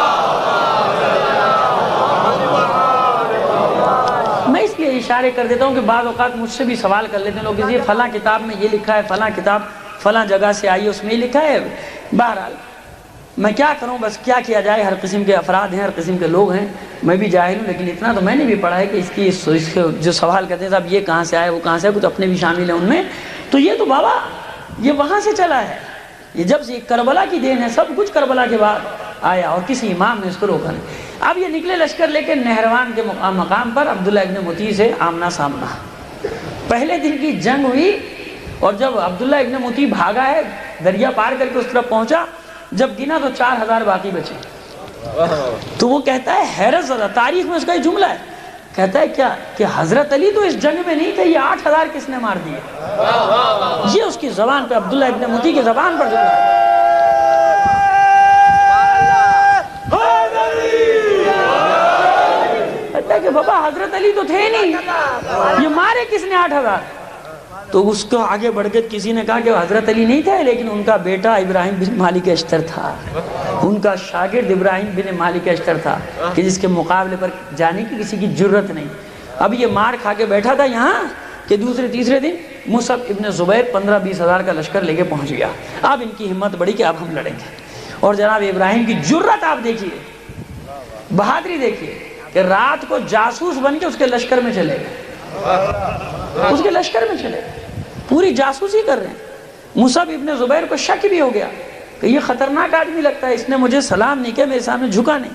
A: میں اس لیے اشارے کر دیتا ہوں کہ بعض اوقات مجھ سے بھی سوال کر لیتے ہیں لوگ کہ یہ فلاں کتاب میں یہ لکھا ہے، فلاں کتاب فلاں جگہ سے آئی ہے اس میں یہ لکھا ہے۔ بہرحال میں کیا کروں، بس کیا کیا جائے، ہر قسم کے افراد ہیں، ہر قسم کے لوگ ہیں، میں بھی جاہل ہوں، لیکن اتنا تو میں نے بھی پڑھا ہے کہ اس کی جو سوال کرتے ہیں صاحب یہ کہاں سے آئے وہ کہاں سے آئے، کچھ اپنے بھی شامل ہیں ان میں، تو یہ تو بابا یہ وہاں سے چلا ہے، یہ جب سے کربلا کی دین ہے، سب کچھ کربلا کے بعد آیا اور کسی امام نے اس کو روکا نہیں۔ اب یہ نکلے لشکر لے کے نہروان کے مقام پر عبداللہ ابن مطیع سے آمنا سامنا، پہلے دن کی جنگ ہوئی، اور جب عبداللہ ابن مطیع بھاگا ہے دریا پار کر کے اس طرف پہنچا، جب گنا تو 4000 باقی بچے، تو وہ کہتا ہے حیرت زدہ، تاریخ میں اس کا یہ جملہ ہے، کہتا ہے کیا کہ حضرت علی تو اس جنگ میں نہیں تھے، یہ 8000 کس نے مار دیے؟ یہ اس کی زبان پہ، عبداللہ ابن مطیع کی زبان پر جملہ ہے۔ کہتا ہے کہ بابا حضرت علی تو تھے نہیں، یہ مارے کس نے 8000؟ تو اس کو آگے بڑھ کے کسی نے کہا کہ حضرت علی نہیں تھے، لیکن ان کا بیٹا ابراہیم بن مالک اشتر تھا، ان کا شاگرد ابراہیم بن مالک اشتر تھا، کہ جس کے مقابلے پر جانے کی کسی کی جرت نہیں۔ اب یہ مار کھا کے بیٹھا تھا یہاں کہ دوسرے تیسرے دن مصعب ابن زبیر 15-20 ہزار کا لشکر لے کے پہنچ گیا۔ اب ان کی ہمت بڑی کہ اب ہم لڑیں گے، اور جناب ابراہیم کی جرت آپ دیکھیے، بہادری دیکھیے کہ رات کو جاسوس بن کے اس کے لشکر میں چلے گئے، اس کے لشکر میں چلے گئے، پوری جاسوسی کر رہے ہیں۔ مصعب ابن زبیر کو شک بھی ہو گیا کہ یہ خطرناک آدمی لگتا ہے، اس نے مجھے سلام نہیں کیا، میرے سامنے جھکا نہیں،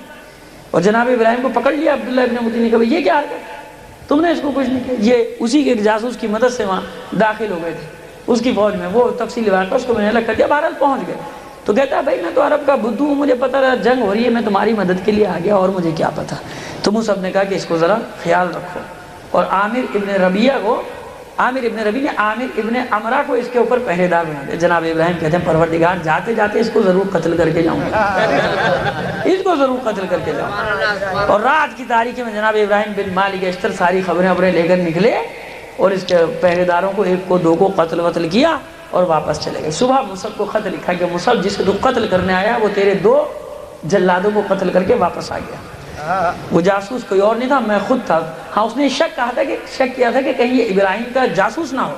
A: اور جناب ابراہیم کو پکڑ لیا عبداللہ ابن مطیع نے کہا یہ کیا حرکت، تم نے اس کو کچھ نہیں کیا۔ یہ اسی کے ایک جاسوس کی مدد سے وہاں داخل ہو گئے تھے اس کی فوج میں، وہ تفصیلی واقعہ اس کو میں نے الگ کر دیا، بہرحال پہنچ گئے۔ تو کہتا ہے بھائی میں تو عرب کا بدو ہوں، مجھے پتہ رہا جنگ ہو رہی ہے، میں تمہاری مدد کے لیے آ گیا، اور مجھے کیا پتہ۔ تو مصعب نے کہا کہ اس کو ذرا خیال رکھو، اور عامر ابن ربیعہ کو عامر ابن ربی نے عامر ابن عمرہ کو اس کے اوپر پہرے دار بنا دیا. جناب ابراہیم کہتے ہیں پروردگار جاتے جاتے اس کو ضرور قتل کر کے جاؤں گا, اس کو ضرور قتل کر کے جاؤں گا. اور رات کی تاریکی میں جناب ابراہیم بن مالک اشتر ساری خبریں لے کر نکلے اور اس کے پہرے داروں کو ایک کو دو کو قتل وتل کیا اور واپس چلے گئے. صبح مصعب کو خط لکھا کہ مصعب جسے تو قتل کرنے آیا وہ تیرے 2 جلادوں کو قتل کر کے واپس آ گیا. وہ جاسوس کوئی اور نہیں تھا, میں خود تھا. ہاں اس نے شک کیا تھا کہ کہیں یہ ابراہیم کا جاسوس نہ ہو.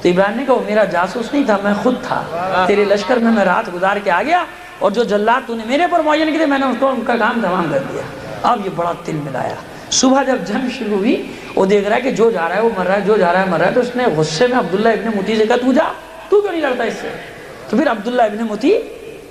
A: تو ابراہیم نے کہا وہ میرا جاسوس نہیں تھا, میں خود تھا. تیرے لشکر میں رات گزار کے آ گیا اور جو جلاد تو نے میرے پر معین کیے میں نے ان کا کام تمام کر دیا. اب یہ بڑا تل ملایا. صبح جب جنگ شروع ہوئی وہ دیکھ رہا ہے کہ جو جا رہا ہے وہ مر رہا ہے, جو جا رہا ہے مر رہا ہے. تو اس نے غصے میں عبداللہ ابن متی سے کہا تو کیوں نہیں لڑتا اس سے. تو پھر عبداللہ ابن متی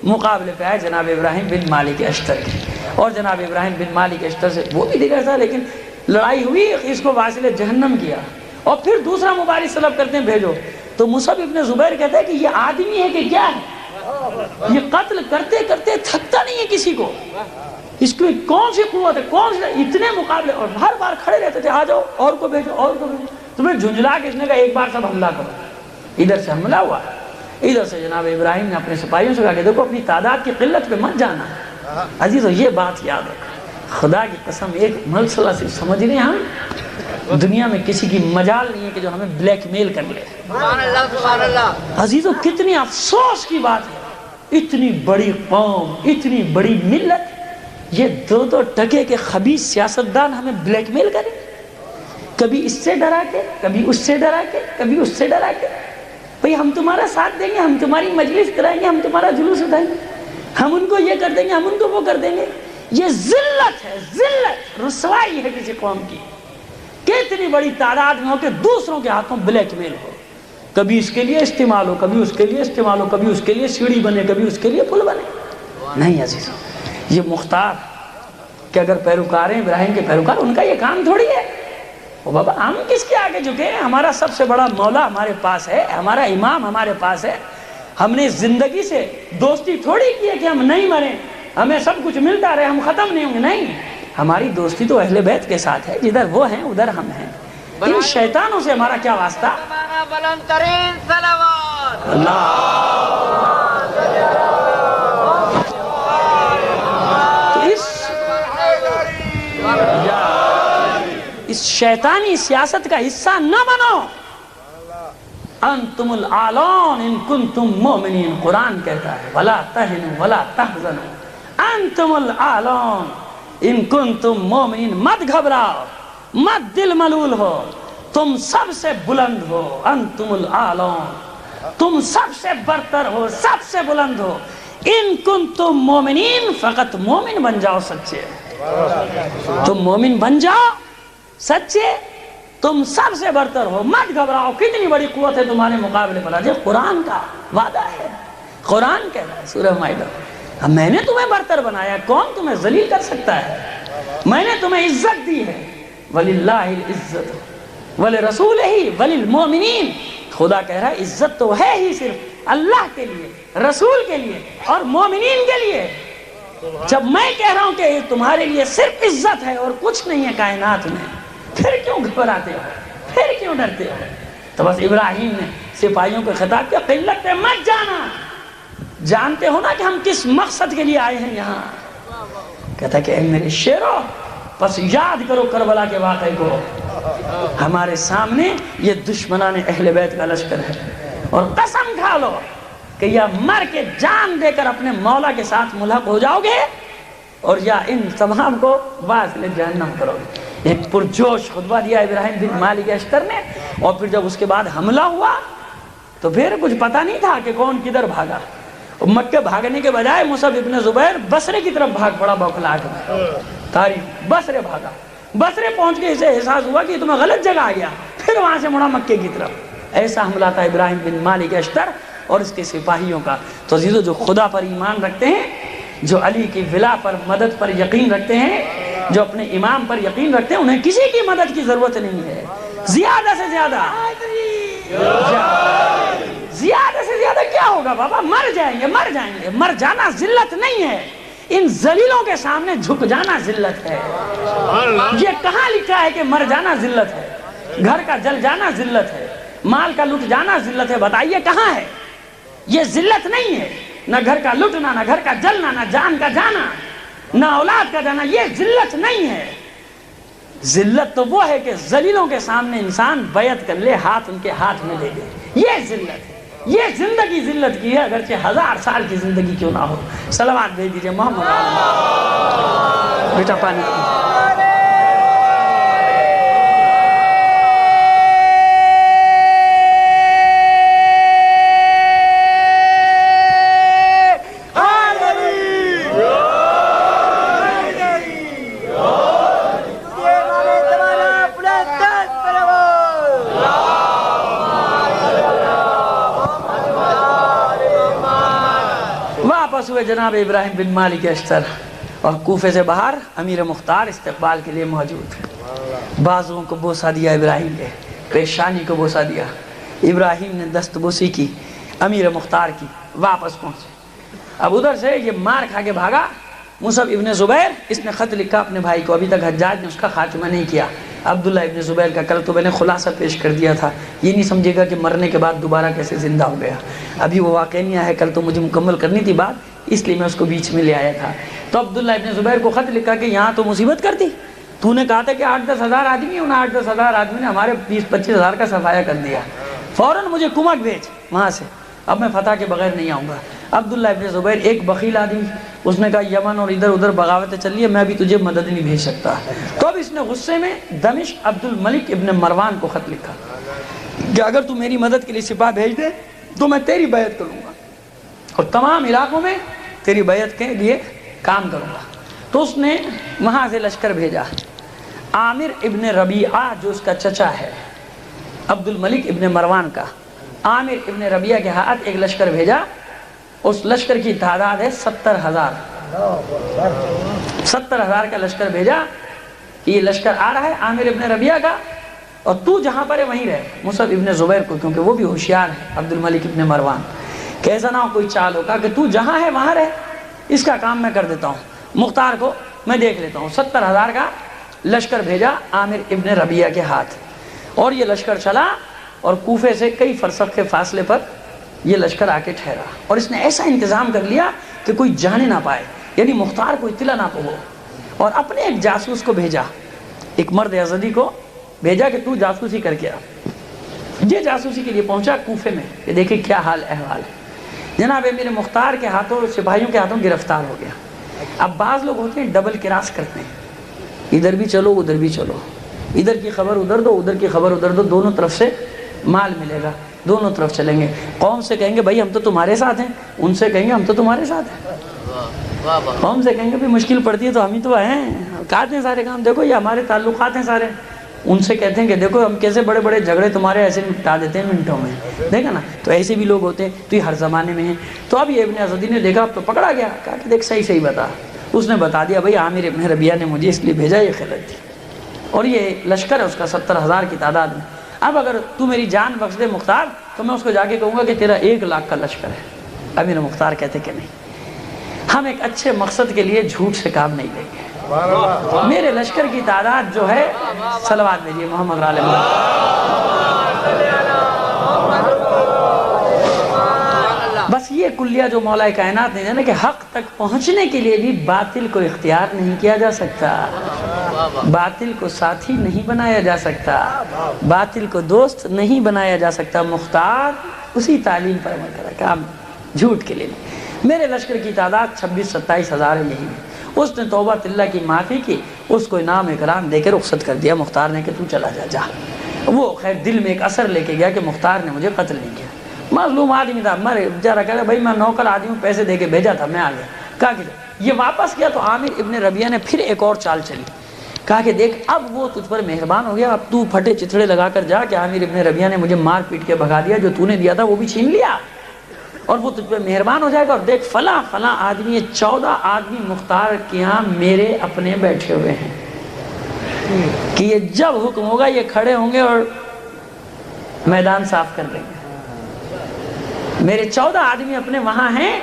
A: مقابلے پہ آئے جناب ابراہیم بن مالک اشتر کے, اور جناب ابراہیم بن مالک اشتر سے وہ بھی دیکھا تھا, لیکن لڑائی ہوئی, اس کو واصل جہنم کیا. اور پھر دوسرا مبارز طلب کرتے ہیں بھیجو. تو مصعب ابن زبیر کہتا ہے کہ یہ آدمی ہے کہ کیا ہے, یہ قتل کرتے کرتے تھکتا نہیں ہے کسی کو, اس کو کون سی قوت ہے, کون سے اتنے مقابلے, اور ہر بار کھڑے رہتے تھے آ جاؤ اور کو بھیجو اور کو بھیجو. تمہیں جھنجھلا کے اس نے کہا ایک بار سب حملہ کرو. ادھر سے حملہ ہوا, ادھر سے جناب ابراہیم نے اپنے سپاہیوں سے کہا کہ دیکھو اپنی تعداد کی قلت پہ مت جانا. عزیزو یہ بات یاد رکھو, خدا کی قسم ایک مسئلہ صرف سمجھ رہے ہیں ہم, دنیا میں کسی کی مجال نہیں ہے کہ جو ہمیں بلیک میل کر لے.
B: سبحان اللہ.
A: عزیزو کتنی افسوس کی بات ہے, اتنی بڑی قوم, اتنی بڑی ملت, یہ 2 ٹکے کے خبیث سیاستدان ہمیں بلیک میل کریں, کبھی اس سے ڈرا کے, کبھی اس سے ڈرا کے, کبھی اس سے ڈرا کے. بھئی ہم تمہارا ساتھ دیں گے, ہم تمہاری مجلس کرائیں گے, ہم تمہارا جلوس اٹھائیں گے, ہم ان کو یہ کر دیں گے, ہم ان کو وہ کر دیں گے. یہ ذلت ہے, ذلت, رسوائی ہے کسی قوم کی کہ اتنی بڑی تعداد میں ہو کہ دوسروں کے ہاتھوں بلیک میل ہو, کبھی اس کے لیے استعمال ہو, کبھی اس کے لیے استعمال ہو, کبھی اس کے لیے سیڑھی بنے, کبھی اس کے لیے پل بنے. نہیں عزیزو, یہ مختار کہ اگر پیروکار ہیں ابراہیم کے پیروکار, ان کا یہ کام تھوڑی ہے. او بابا ہم کس کے آگے جھکے ہیں, ہمارا سب سے بڑا مولا ہمارے پاس ہے, ہمارا امام ہمارے پاس ہے. ہم نے زندگی سے دوستی تھوڑی کی ہے کہ ہم نہیں مریں, ہمیں سب کچھ ملتا رہے, ہم ختم نہیں ہوں گے. نہیں, ہماری دوستی تو اہل بیت کے ساتھ ہے, جدھر وہ ہیں ادھر ہم ہیں. ان شیطانوں سے ہمارا کیا واسطہ.
B: بلند ترین صلوات.
A: اس شیطانی سیاست کا حصہ نہ بنو. انتم الاعلون ان کنتم مومنین, قرآن کہتا ہے ولا تہنوا ولا تحزنوا, انتم الاعلون ان کنتم مومنین. مت گھبراؤ, مت دل ملول ہو, تم سب سے بلند ہو. انتم الاعلون, تم سب سے برتر ہو, سب سے بلند ہو. ان کنتم مومنین, فقط مومن بن جاؤ سچے, تم مومن بن جاؤ سچے, تم سب سے برتر ہو. مت گھبراؤ, کتنی بڑی قوت ہے تمہارے مقابلے پر. یہ قرآن کا وعدہ ہے, قرآن کہہ رہا ہے سورہ مائدہ, میں نے تمہیں برتر بنایا, کون تمہیں ذلیل کر سکتا ہے. میں نے تمہیں عزت دی ہے. وَلِلَّهِ الْعِزَّةُ وَلِرَسُولِهِ وَلِلْمُؤْمِنِينَ. خدا کہہ رہا ہے عزت تو ہے ہی صرف اللہ کے لیے, رسول کے لیے اور مومنین کے لیے. جب میں کہہ رہا ہوں کہ تمہارے لیے صرف عزت ہے اور کچھ نہیں ہے کائنات میں, پھر کیوں گھبراتے ہو, پھر کیوں ڈرتے ہو. تو بس ابراہیم نے سپاہیوں کو خطاب کیا, قلت پہ مت جانا, جانتے ہو نا کہ ہم کس مقصد کے لیے آئے ہیں یہاں. کہتا کہ اے میرے شیرو, بس یاد کرو کربلا کے واقعے کو. ہمارے سامنے یہ دشمنان اہل بیت کا لشکر ہے, اور قسم کھا لو کہ یا مر کے جان دے کر اپنے مولا کے ساتھ ملحق ہو جاؤ گے, اور یا ان تمام کو واصل جہنم کرو گے. ایک پرجوش خطبہ دیا ابراہیم بن مالک اشتر نے, اور پھر جب اس کے بعد حملہ ہوا تو پھر کچھ پتہ نہیں تھا کہ کون کدھر بھاگا. مکہ بھاگنے کے بجائے مصعب ابن زبیر بصرے کی طرف بھاگ پڑا بوکھلا کے. تاریخ بصرے بھاگا, بصرے پہنچ کے اسے احساس ہوا کہ تمہیں غلط جگہ آ گیا, پھر وہاں سے مڑا مکے کی طرف. ایسا حملہ تھا ابراہیم بن مالک اشتر اور اس کے سپاہیوں کا. تو عزیزو, جو خدا پر ایمان رکھتے ہیں, جو علی کی ولا پر مدد پر یقین رکھتے ہیں, جو اپنے امام پر یقین رکھتے ہیں, انہیں کسی کی مدد کی ضرورت نہیں ہے. زیادہ سے زیادہ کیا ہوگا بابا, مر جائیں گے, مر جائیں گے. مر جانا ذلت نہیں ہے, ان ذلیلوں کے سامنے جھک جانا ذلت ہے. یہ کہاں لکھا ہے کہ مر جانا ذلت ہے؟ گھر کا جل جانا ذلت ہے، مال کا لٹ جانا ذلت ہے، بتائیے کہاں ہے؟ یہ ذلت نہیں ہے، نہ گھر کا لٹنا، نہ گھر کا جلنا، نہ جان کا جانا، نہ اولاد کا جانا، یہ ذلت نہیں ہے۔ ذلت تو وہ ہے کہ ذلیلوں کے سامنے انسان بیعت کر لے، ہاتھ ان کے ہاتھ میں لے لے، یہ ذلت ہے۔ یہ زندگی ذلت کی ہے، اگرچہ 1000 سال کی زندگی کیوں نہ ہو۔ صلوات بھیج دیجئے محمد بیٹا پانی واپس ہوئے جناب ابراہیم بن مالک اشتر، اور کوفے سے باہر امیر مختار استقبال کے لیے موجود۔ بازوؤں کو بوسہ دیا ابراہیم کے، پیشانی کو بوسہ دیا، ابراہیم نے دست بوسی کی امیر مختار کی، واپس پہنچے۔ اب ادھر سے یہ مار کھا کے بھاگا مصعب ابن زبیر، اس نے خط لکھا اپنے بھائی کو، ابھی تک حجاج نے اس کا خاتمہ نہیں کیا۔ عبداللہ ابن زبیر کا کل تو میں نے خلاصہ پیش کر دیا تھا، یہ نہیں سمجھے گا کہ مرنے کے بعد دوبارہ کیسے زندہ ہو گیا، ابھی وہ واقعہ نہیں آیا ہے، کل تو مجھے مکمل کرنی تھی بات، اس لیے میں اس کو بیچ میں لے آیا تھا۔ تو عبداللہ ابن زبیر کو خط لکھا کہ یہاں تو مصیبت کر دی، تو نے کہا تھا کہ 8-10 ہزار آدمی، ان 8-10 ہزار آدمی نے ہمارے 20-25 ہزار کا صفایا کر دیا، فوراً مجھے کمک بھیج وہاں سے، اب میں فتح کے بغیر نہیں آؤں گا۔ عبداللہ ابن زبیر ایک بخیل آدمی، اس نے کہا یمن اور ادھر ادھر بغاوتیں چل رہی ہے، میں بھی تجھے مدد نہیں بھیج سکتا۔ تو اب اس نے غصے میں دمشق عبد الملک ابن مروان کو خط لکھا کہ اگر تو میری مدد کے لیے سپاہ بھیج دے تو میں تیری بیعت کروں گا اور تمام علاقوں میں تیری بیعت کے لیے کام کروں گا۔ تو اس نے وہاں سے لشکر بھیجا، عامر ابن ربیعہ جو اس کا چچا ہے عبد الملک ابن مروان کا، عامر ابن ربیعہ کے ہاتھ ایک لشکر بھیجا، اس لشکر کی تعداد ہے 70,000، 70,000 کا لشکر بھیجا کہ یہ لشکر آ رہا ہے عامر ابن ربیعہ کا، اور تو جہاں پر ہے وہیں رہے۔ مصعب ابن زبیر کو، کیونکہ وہ بھی ہوشیار ہے عبد الملک ابن مروان، کہ ایسا نہ ہو کوئی چال ہو، کہا کہ تو جہاں ہے وہاں رہ، اس کا کام میں کر دیتا ہوں، مختار کو میں دیکھ لیتا ہوں۔ 70,000 کا لشکر بھیجا عامر ابن ربیعہ کے ہاتھ، اور یہ لشکر چلا اور کوفے سے کئی فرسخ کے فاصلے پر یہ لشکر آ کے ٹھہرا، اور اس نے ایسا انتظام کر لیا کہ کوئی جانے نہ پائے، یعنی مختار کو اطلاع نہ ہو، اور اپنے ایک جاسوس کو بھیجا، ایک مرد یزدی کو بھیجا کہ تو جاسوسی کر کے آ۔ یہ جاسوسی کے لیے پہنچا کوفے میں کہ دیکھیں کیا حال احوال ہے۔ جناب امیر مختار کے ہاتھوں، سپاہیوں کے ہاتھوں گرفتار ہو گیا۔ اب بعض لوگ ہوتے ہیں ڈبل کراس کرتے ہیں، ادھر بھی چلو ادھر بھی چلو، ادھر کی خبر ادھر دو ادھر کی خبر ادھر دو، دونوں طرف سے مال ملے گا، دونوں طرف چلیں گے۔ قوم سے کہیں گے بھائی ہم تو تمہارے ساتھ ہیں، ان سے کہیں گے ہم تو تمہارے ساتھ ہیں، قوم سے کہیں گے بھی مشکل پڑتی ہے تو ہم ہی تو ہیں، کہتے ہیں سارے کام، دیکھو یہ ہمارے تعلقات ہیں سارے، ان سے کہتے ہیں کہ دیکھو ہم کیسے بڑے بڑے جھگڑے تمہارے ایسے نپٹا دیتے ہیں منٹوں میں، دیکھا نا، تو ایسے بھی لوگ ہوتے ہیں، تو یہ ہر زمانے میں ہیں۔ تو اب یہ ابن یزدی نے دیکھا اب تو پکڑا گیا، کہا کہ دیکھ صحیح صحیح بتا، اس نے بتا دیا بھائی عامر ابن ربیعہ نے مجھے اس لیے بھیجا، یہ غلط تھی، اور یہ لشکر ہے اس کا 70,000 کی تعداد میں۔ اب اگر تو میری جان بخش دے مختار تو میں اس کو جا کے کہوں گا کہ تیرا 1 لاکھ کا لشکر ہے۔ امیر مختار کہتے کہ نہیں، ہم ایک اچھے مقصد کے لیے جھوٹ سے کام نہیں لیں گے، میرے لشکر کی تعداد جو ہے، صلوات بھیجیے محمد علیہ بس یہ کلیہ جو مولا کائنات نے جانا کہ حق تک پہنچنے کے لیے بھی باطل کو اختیار نہیں کیا جا سکتا، باطل کو ساتھی نہیں بنایا جا سکتا، باطل کو دوست نہیں بنایا جا سکتا۔ مختار اسی تعلیم پر عمل کرا، کام جھوٹ کے لیے نہیں۔ میرے لشکر کی تعداد 26-27 ہزار ہے، یہی ہے۔ اس نے توبہ اللہ کی معافی کی، اس کو انعام اکرام دے کے رخصت کر دیا مختار نے کہ تو چلا جا جا۔ وہ خیر دل میں ایک اثر لے کے گیا کہ مختار نے مجھے قتل نہیں کیا، مظلوم آدمی تھا، مرے بیچارہ، کہہ رہا بھائی میں نوکر آدمی ہوں، پیسے دے کے بھیجا تھا، میں آ گیا۔ کہا کہ یہ واپس گیا تو عامر ابن ربیعہ نے پھر ایک اور چال چلی، کہا کہ دیکھ اب وہ تجھ پر مہربان ہو گیا، اب تو پھٹے چتھڑے لگا کر جا کہ عامر ابن ربیعہ نے مجھے مار پیٹ کے بھگا دیا، جو تو نے دیا تھا وہ بھی چھین لیا، اور وہ تجھ پر مہربان ہو جائے گا، اور دیکھ فلاں فلاں آدمی، یہ 14 آدمی مختار کے یہاں میرے اپنے بیٹھے ہوئے ہیں کہ یہ جب حکم ہوگا یہ کھڑے ہوں گے اور میدان صاف کر لیں گے۔ میرے 14 آدمی اپنے وہاں ہیں،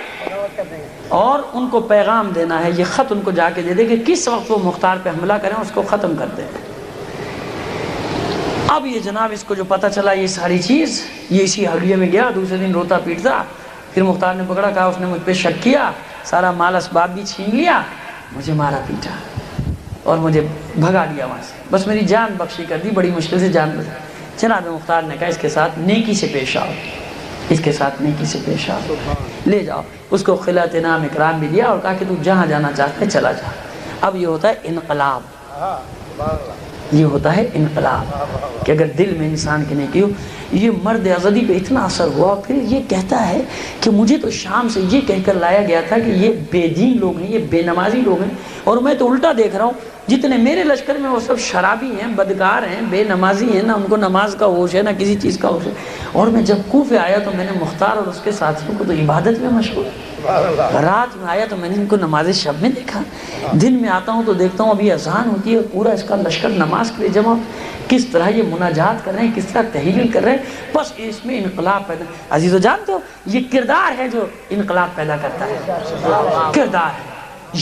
A: اور ان کو پیغام دینا ہے، یہ خط ان کو جا کے دے دے کہ کس وقت وہ مختار پہ حملہ کریں، اس کو ختم کر دیں۔ اب یہ جناب اس کو جو پتہ چلا یہ ساری چیز، یہ اسی حلیے میں گیا، دوسرے دن روتا پیٹتا، پھر مختار نے پکڑا، کہا اس نے مجھ پہ شک کیا، سارا مال اسباب بھی چھین لیا، مجھے مارا پیٹا اور مجھے بھگا دیا وہاں سے، بس میری جان بخشی کر دی، بڑی مشکل سے جان بچائی۔ جناب مختار نے کہا اس کے ساتھ نیکی سے پیش آؤ، اس کے ساتھ نیکی سے پیش آؤ، لے جاؤ۔ اس کو خلعت انعام اکرام بھی دیا اور کہا کہ تو جہاں جانا چاہتا ہے چلا جا۔ اب یہ ہوتا ہے انقلاب، یہ ہوتا ہے انقلاب کہ اگر دل میں انسان کی نیکی ہو۔ یہ مرد ازدی پہ اتنا اثر ہوا، پھر یہ کہتا ہے کہ مجھے تو شام سے یہ کہہ کر لایا گیا تھا کہ یہ بے دین لوگ ہیں، یہ بے نمازی لوگ ہیں، اور میں تو الٹا دیکھ رہا ہوں، جتنے میرے لشکر میں وہ سب شرابی ہیں، بدکار ہیں، بے نمازی ہیں، نہ ان کو نماز کا ہوش ہے نہ کسی چیز کا ہوش ہے۔ اور میں جب کوفے آیا تو میں نے مختار اور اس کے ساتھیوں کو تو عبادت میں مشغول، رات میں آیا تو میں نے ان کو نماز شب میں دیکھا، دن میں آتا ہوں تو دیکھتا ہوں ابھی اذان ہوتی ہے اور پورا اس کا لشکر نماز کے لیے جمع، کس طرح یہ مناجات کر رہے ہیں، کس طرح تحلیل کر رہے ہیں، بس اس میں انقلاب پیدا۔ عزیزو جانتے ہو یہ کردار ہے جو انقلاب پیدا کرتا ہے، کردار ہے۔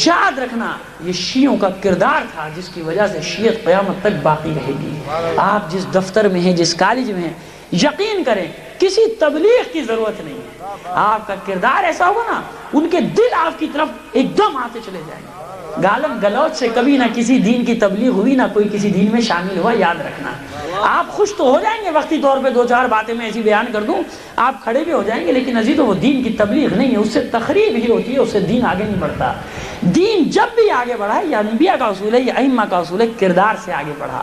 A: یاد رکھنا یہ شیعوں کا کردار تھا جس کی وجہ سے شیعت قیامت تک باقی رہے گی۔ آپ جس دفتر میں ہیں، جس کالج میں ہیں، یقین کریں کسی تبلیغ کی ضرورت نہیں ہے، آپ کا کردار ایسا ہوگا نا ان کے دل آپ کی طرف ایک دم آتے چلے جائیں گے۔ گالم گلوچ سے کبھی نہ کسی دین کی تبلیغ ہوئی، نہ کوئی کسی دین میں شامل ہوا، یاد رکھنا۔ آپ خوش تو ہو جائیں گے وقتی طور پہ، دو چار باتیں میں ایسی بیان کر دوں آپ کھڑے بھی ہو جائیں گے، لیکن عزیزو وہ دین کی تبلیغ نہیں ہے، اس سے تخریب ہی ہوتی ہے، اس سے دین آگے نہیں بڑھتا۔ دین جب بھی آگے بڑھا ہے، یا انبیاء کا اصول ہے یا ائمہ کا اصول ہے، کردار سے آگے بڑھا،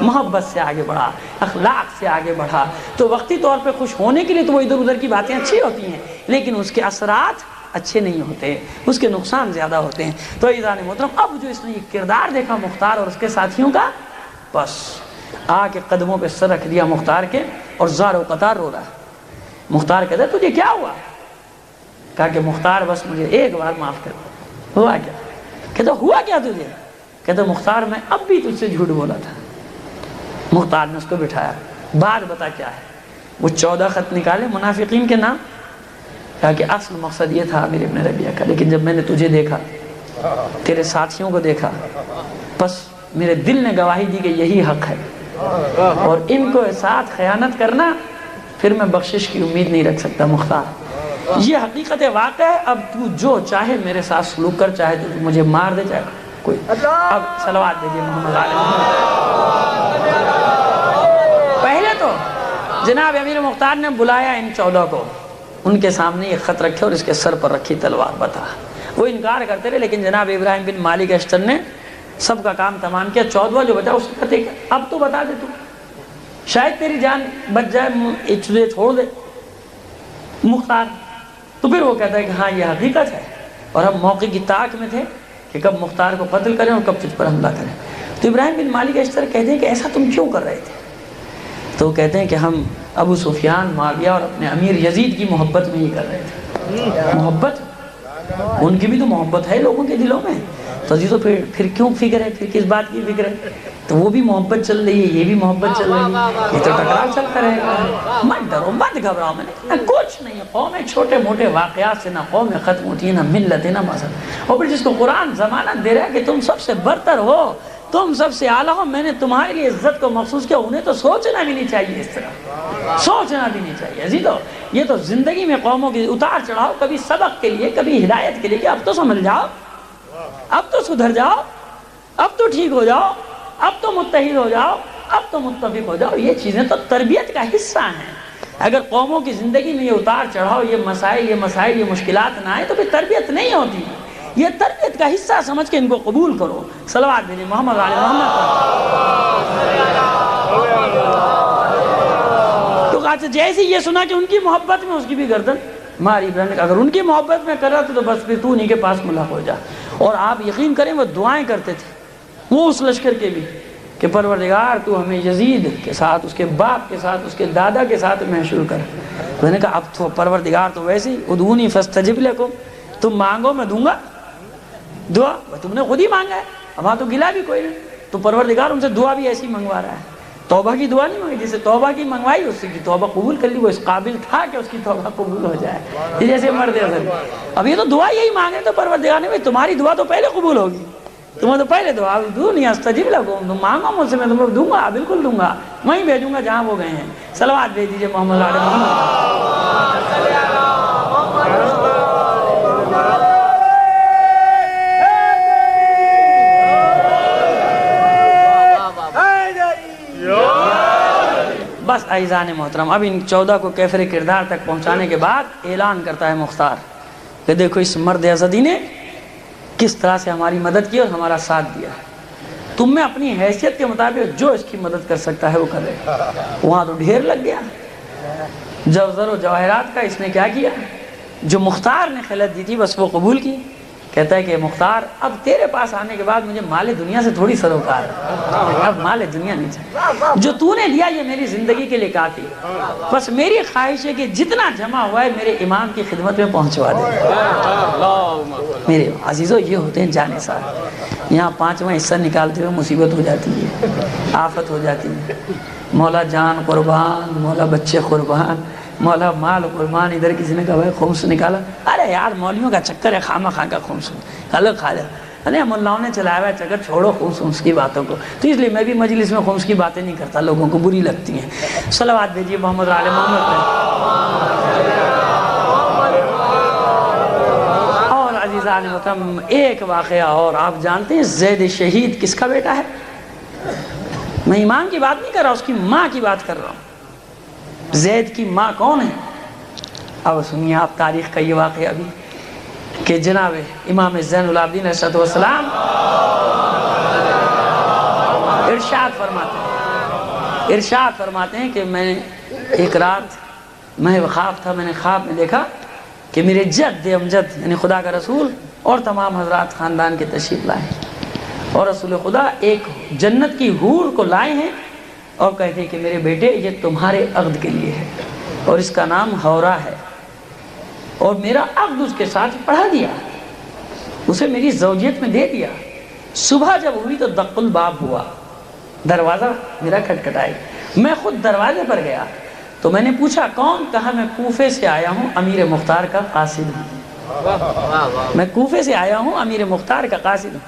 A: محبت سے آگے بڑھا، اخلاق سے آگے بڑھا۔ تو وقتی طور پہ خوش ہونے کے لیے تو وہ ادھر ادھر کی باتیں اچھی ہوتی ہیں، لیکن اس کے اثرات اچھے نہیں ہوتے، اس کے نقصان زیادہ ہوتے ہیں۔ تو عزیزان محترم، اب جو اس نے یہ کردار دیکھا مختار اور اس کے ساتھیوں کا، بس آ کے قدموں پہ سر رکھ دیا مختار کے اور زار و قطار رو رہا ہے۔ مختار کہتا ہے تجھے کیا ہوا؟ کہا کہ مختار بس مجھے ایک بار معاف کر۔ ہوا کیا؟ کہتا ہوا کیا تجھے؟ کہتا مختار میں اب بھی تجھ سے جھوٹ بولا تھا۔ مختار نے اس کو بٹھایا، بات بتا کیا ہے؟ وہ 14 خط نکالے منافقین کے نام، کہا کہ اصل مقصد یہ تھا امیر ابن ربیعہ کا، لیکن جب میں نے تجھے دیکھا، تیرے ساتھیوں کو دیکھا، بس میرے دل نے گواہی دی کہ یہی حق ہے، اور ان کو ساتھ خیانت کرنا پھر میں بخشش کی امید نہیں رکھ سکتا۔ مختار یہ حقیقت واقع ہے، اب تو جو چاہے میرے ساتھ سلوک کر، چاہے تو مجھے مار دے، چاہے کوئی۔ اب صلوات دیجئے محمد علیہ وسلم۔ پہلے تو جناب امیر مختار نے بلایا ان 14 کو، ان کے سامنے یہ خط رکھے اور اس کے سر پر رکھی تلوار، بتا۔ وہ انکار کرتے رہے، لیکن جناب ابراہیم بن مالک اشتر نے سب کا کام تمام کیا۔ 14واں جو بچا اس سے کہتے کہ اب تو بتا دے، تو شاید تیری جان بچ جائے، تجھے چھوڑ دے مختار۔ تو پھر وہ کہتا ہے کہ ہاں یہ حقیقت ہے، اور ہم موقع کی طاق میں تھے کہ کب مختار کو قتل کریں اور کب تجھ پر حملہ کریں۔ تو ابراہیم بن مالک اشتر کہتے ہیں کہ ایسا تم کیوں کر رہے تھے؟ تو کہتے ہیں کہ ہم ابو سفیان، معاویہ اور اپنے امیر یزید کی محبت میں ہی کر رہے تھے۔ محبت، ان کی بھی تو محبت ہے لوگوں کے دلوں میں، تو عزیزو پھر کیوں فکر ہے، پھر کس بات کی فکر ہے؟ تو وہ بھی محبت چل رہی ہے، یہ بھی محبت چل رہی ہے، یہ تو ٹکراؤ چلتا رہے گا۔ مت ڈرو، مت گھبراؤ، میں نے کچھ نہیں ہے، قومیں چھوٹے موٹے واقعات سے نہ قومیں ختم ہوتی ہیں، نہ ملت ہے، نہ مذہب۔ اور پھر جس کو قرآن ضمانت دے رہا ہے کہ تم سب سے برتر ہو، تم سب سے اعلیٰ ہو، میں نے تمہارے لیے عزت کو مخصوص کیا، انہیں تو سوچنا بھی نہیں چاہیے، اس طرح سوچنا بھی نہیں چاہیے۔ عزیزو یہ تو زندگی میں قوموں کی اتار چڑھاؤ، کبھی سبق کے لیے، کبھی ہدایت کے لیے، کہ اب تو سمجھ جاؤ، اب تو سدھر جاؤ، اب تو ٹھیک ہو جاؤ، اب تو متحد ہو جاؤ، اب تو متفق ہو جاؤ۔ یہ چیزیں تو تربیت کا حصہ ہیں۔ اگر قوموں کی زندگی میں یہ اتار چڑھاؤ، یہ مسائل، یہ مشکلات نہ آئے تو پھر تربیت نہیں ہوتی۔ یہ تربیت کا حصہ سمجھ کے ان کو قبول کرو۔ صلوات بھیجیں محمد علی محمد۔ تو کہا جیسے یہ سنا کہ ان کی محبت میں اس کی بھی گردن ماری، اگر ان کی محبت میں کر رہا تھا تو بس پھر تو انہی کے پاس ملحق ہو جا۔ اور آپ یقین کریں وہ دعائیں کرتے تھے، وہ اس لشکر کے بھی، کہ پروردگار تو ہمیں یزید کے ساتھ، اس کے باپ کے ساتھ، اس کے دادا کے ساتھ محشور کر۔ میں نے کہا اب تو پروردگار تو ویسے ہی، ادعونی فاستجب لکم، تم مانگو میں دوں گا دعا، تم نے خود ہی مانگا ہے، وہاں تو گلا بھی کوئی نہیں، تو پروردگار ان سے دعا بھی ایسی منگوا رہا ہے۔ توبہ کی دعا نہیں مانگی، جسے توبہ کی منگوائی اس کی توبہ قبول کر لی، وہ اس قابل تھا کہ اس کی توبہ قبول ہو جائے، جیسے مرد اصل۔ اب یہ تو دعا یہی مانگے تو پروردگار نے تمہاری دعا تو پہلے قبول ہوگی، تمہیں تو پہلے دعا دوں نہیں استجیب لکم، تم مانگو مجھ سے میں تمہیں دوں گا، بالکل دوں گا، وہیں بھیجوں گا جہاں وہ گئے ہیں۔ صلوات بھیج دیجئے محمد علیہ محمد۔ بس عزیزان محترم، اب ان 14 کو کیفر کردار تک پہنچانے کے بعد اعلان کرتا ہے مختار کہ دیکھو اس مرد ازدی نے کس طرح سے ہماری مدد کی اور ہمارا ساتھ دیا، تم میں اپنی حیثیت کے مطابق جو اس کی مدد کر سکتا ہے وہ کرے۔ وہاں تو ڈھیر لگ گیا جوزر و جواہرات کا، اس نے کیا کیا، جو مختار نے خلعت دی تھی بس وہ قبول کی۔ کہتا ہے کہ مختار اب تیرے پاس آنے کے بعد مجھے مال دنیا سے تھوڑی سروکار ہے، اب مال دنیا نہیں چاہیے، جو تو نے دیا یہ میری زندگی کے لیے کافی، بس میری خواہش ہے کہ جتنا جمع ہوا ہے میرے امام کی خدمت میں پہنچوا دے۔ میرے عزیزو یہ ہوتے ہیں جانثار، یہاں 5واں حصہ نکالتے ہوئے مصیبت ہو جاتی ہے، آفت ہو جاتی ہے، مولا جان قربان، مولا بچے قربان، مولا مال قربان۔ ادھر کسی نے کہا بھائی خمس نکالا، ارے یار مولویوں کا چکر ہے، خامہ خواہ کا خمس الگ کھا جا، ارے ملاؤں نے چلایا ہوا ہے چکر، چھوڑو خمس کی باتوں کو۔ تو اس لیے میں بھی مجلس میں خمس کی باتیں نہیں کرتا، لوگوں کو بری لگتی ہیں۔ صلوات بھیجیے محمد علیہ محمد پہ۔ اور عزیزان محترم ایک واقعہ اور، آپ جانتے ہیں زید شہید کس کا بیٹا ہے؟ میں امام کی بات نہیں کر رہا، اس کی ماں کی بات کر رہا ہوں۔ زید کی ماں کون ہے؟ اب سنیے آپ تاریخ کا یہ واقعہ ابھی کہ جناب امام زین العابدین علیہ السلام ارشاد فرماتے ہیں کہ میں ایک رات میں خواب تھا، میں نے خواب میں دیکھا کہ میرے جد امجد یعنی خدا کا رسول اور تمام حضرات خاندان کے تشریف لائے، اور رسول خدا ایک جنت کی حور کو لائے ہیں اور کہتے ہیں کہ میرے بیٹے یہ تمہارے عقد کے لیے ہے اور اس کا نام حورا ہے، اور میرا عقد اس کے ساتھ پڑھا دیا، اسے میری زوجیت میں دے دیا۔ صبح جب ہوئی تو دق الباب ہوا، دروازہ میرا کھٹکھٹائی، میں خود دروازے پر گیا تو میں نے پوچھا کون؟ کہا میں کوفے سے آیا ہوں، امیر مختار کا قاصد ہوں، میں کوفے سے آیا ہوں، امیر مختار کا قاصد ہوں۔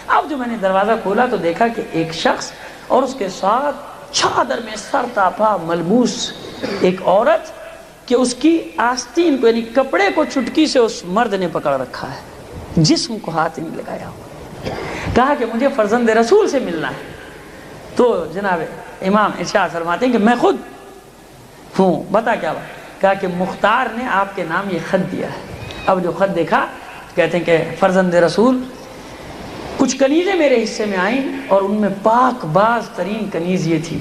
A: اب جو میں نے دروازہ کھولا تو دیکھا کہ ایک شخص اور اس کے ساتھ چادر میں سر تاپا ملبوس ایک عورت کہ اس کی آستین کو یعنی کپڑے کو چٹکی سے اس مرد نے پکڑ رکھا ہے، جسم کو ہاتھ نہیں لگایا ہوا۔ کہا کہ مجھے فرزند رسول سے ملنا ہے، تو جناب امام ارشاد فرماتے ہیں کہ میں خود ہوں، بتا کیا بات؟ کہا کہ مختار نے آپ کے نام یہ خط دیا ہے۔ اب جو خط دیکھا کہتے ہیں کہ فرزند رسول کچھ کنیزیں میرے حصے میں آئیں اور ان میں پاک باز ترین کنیز یہ تھی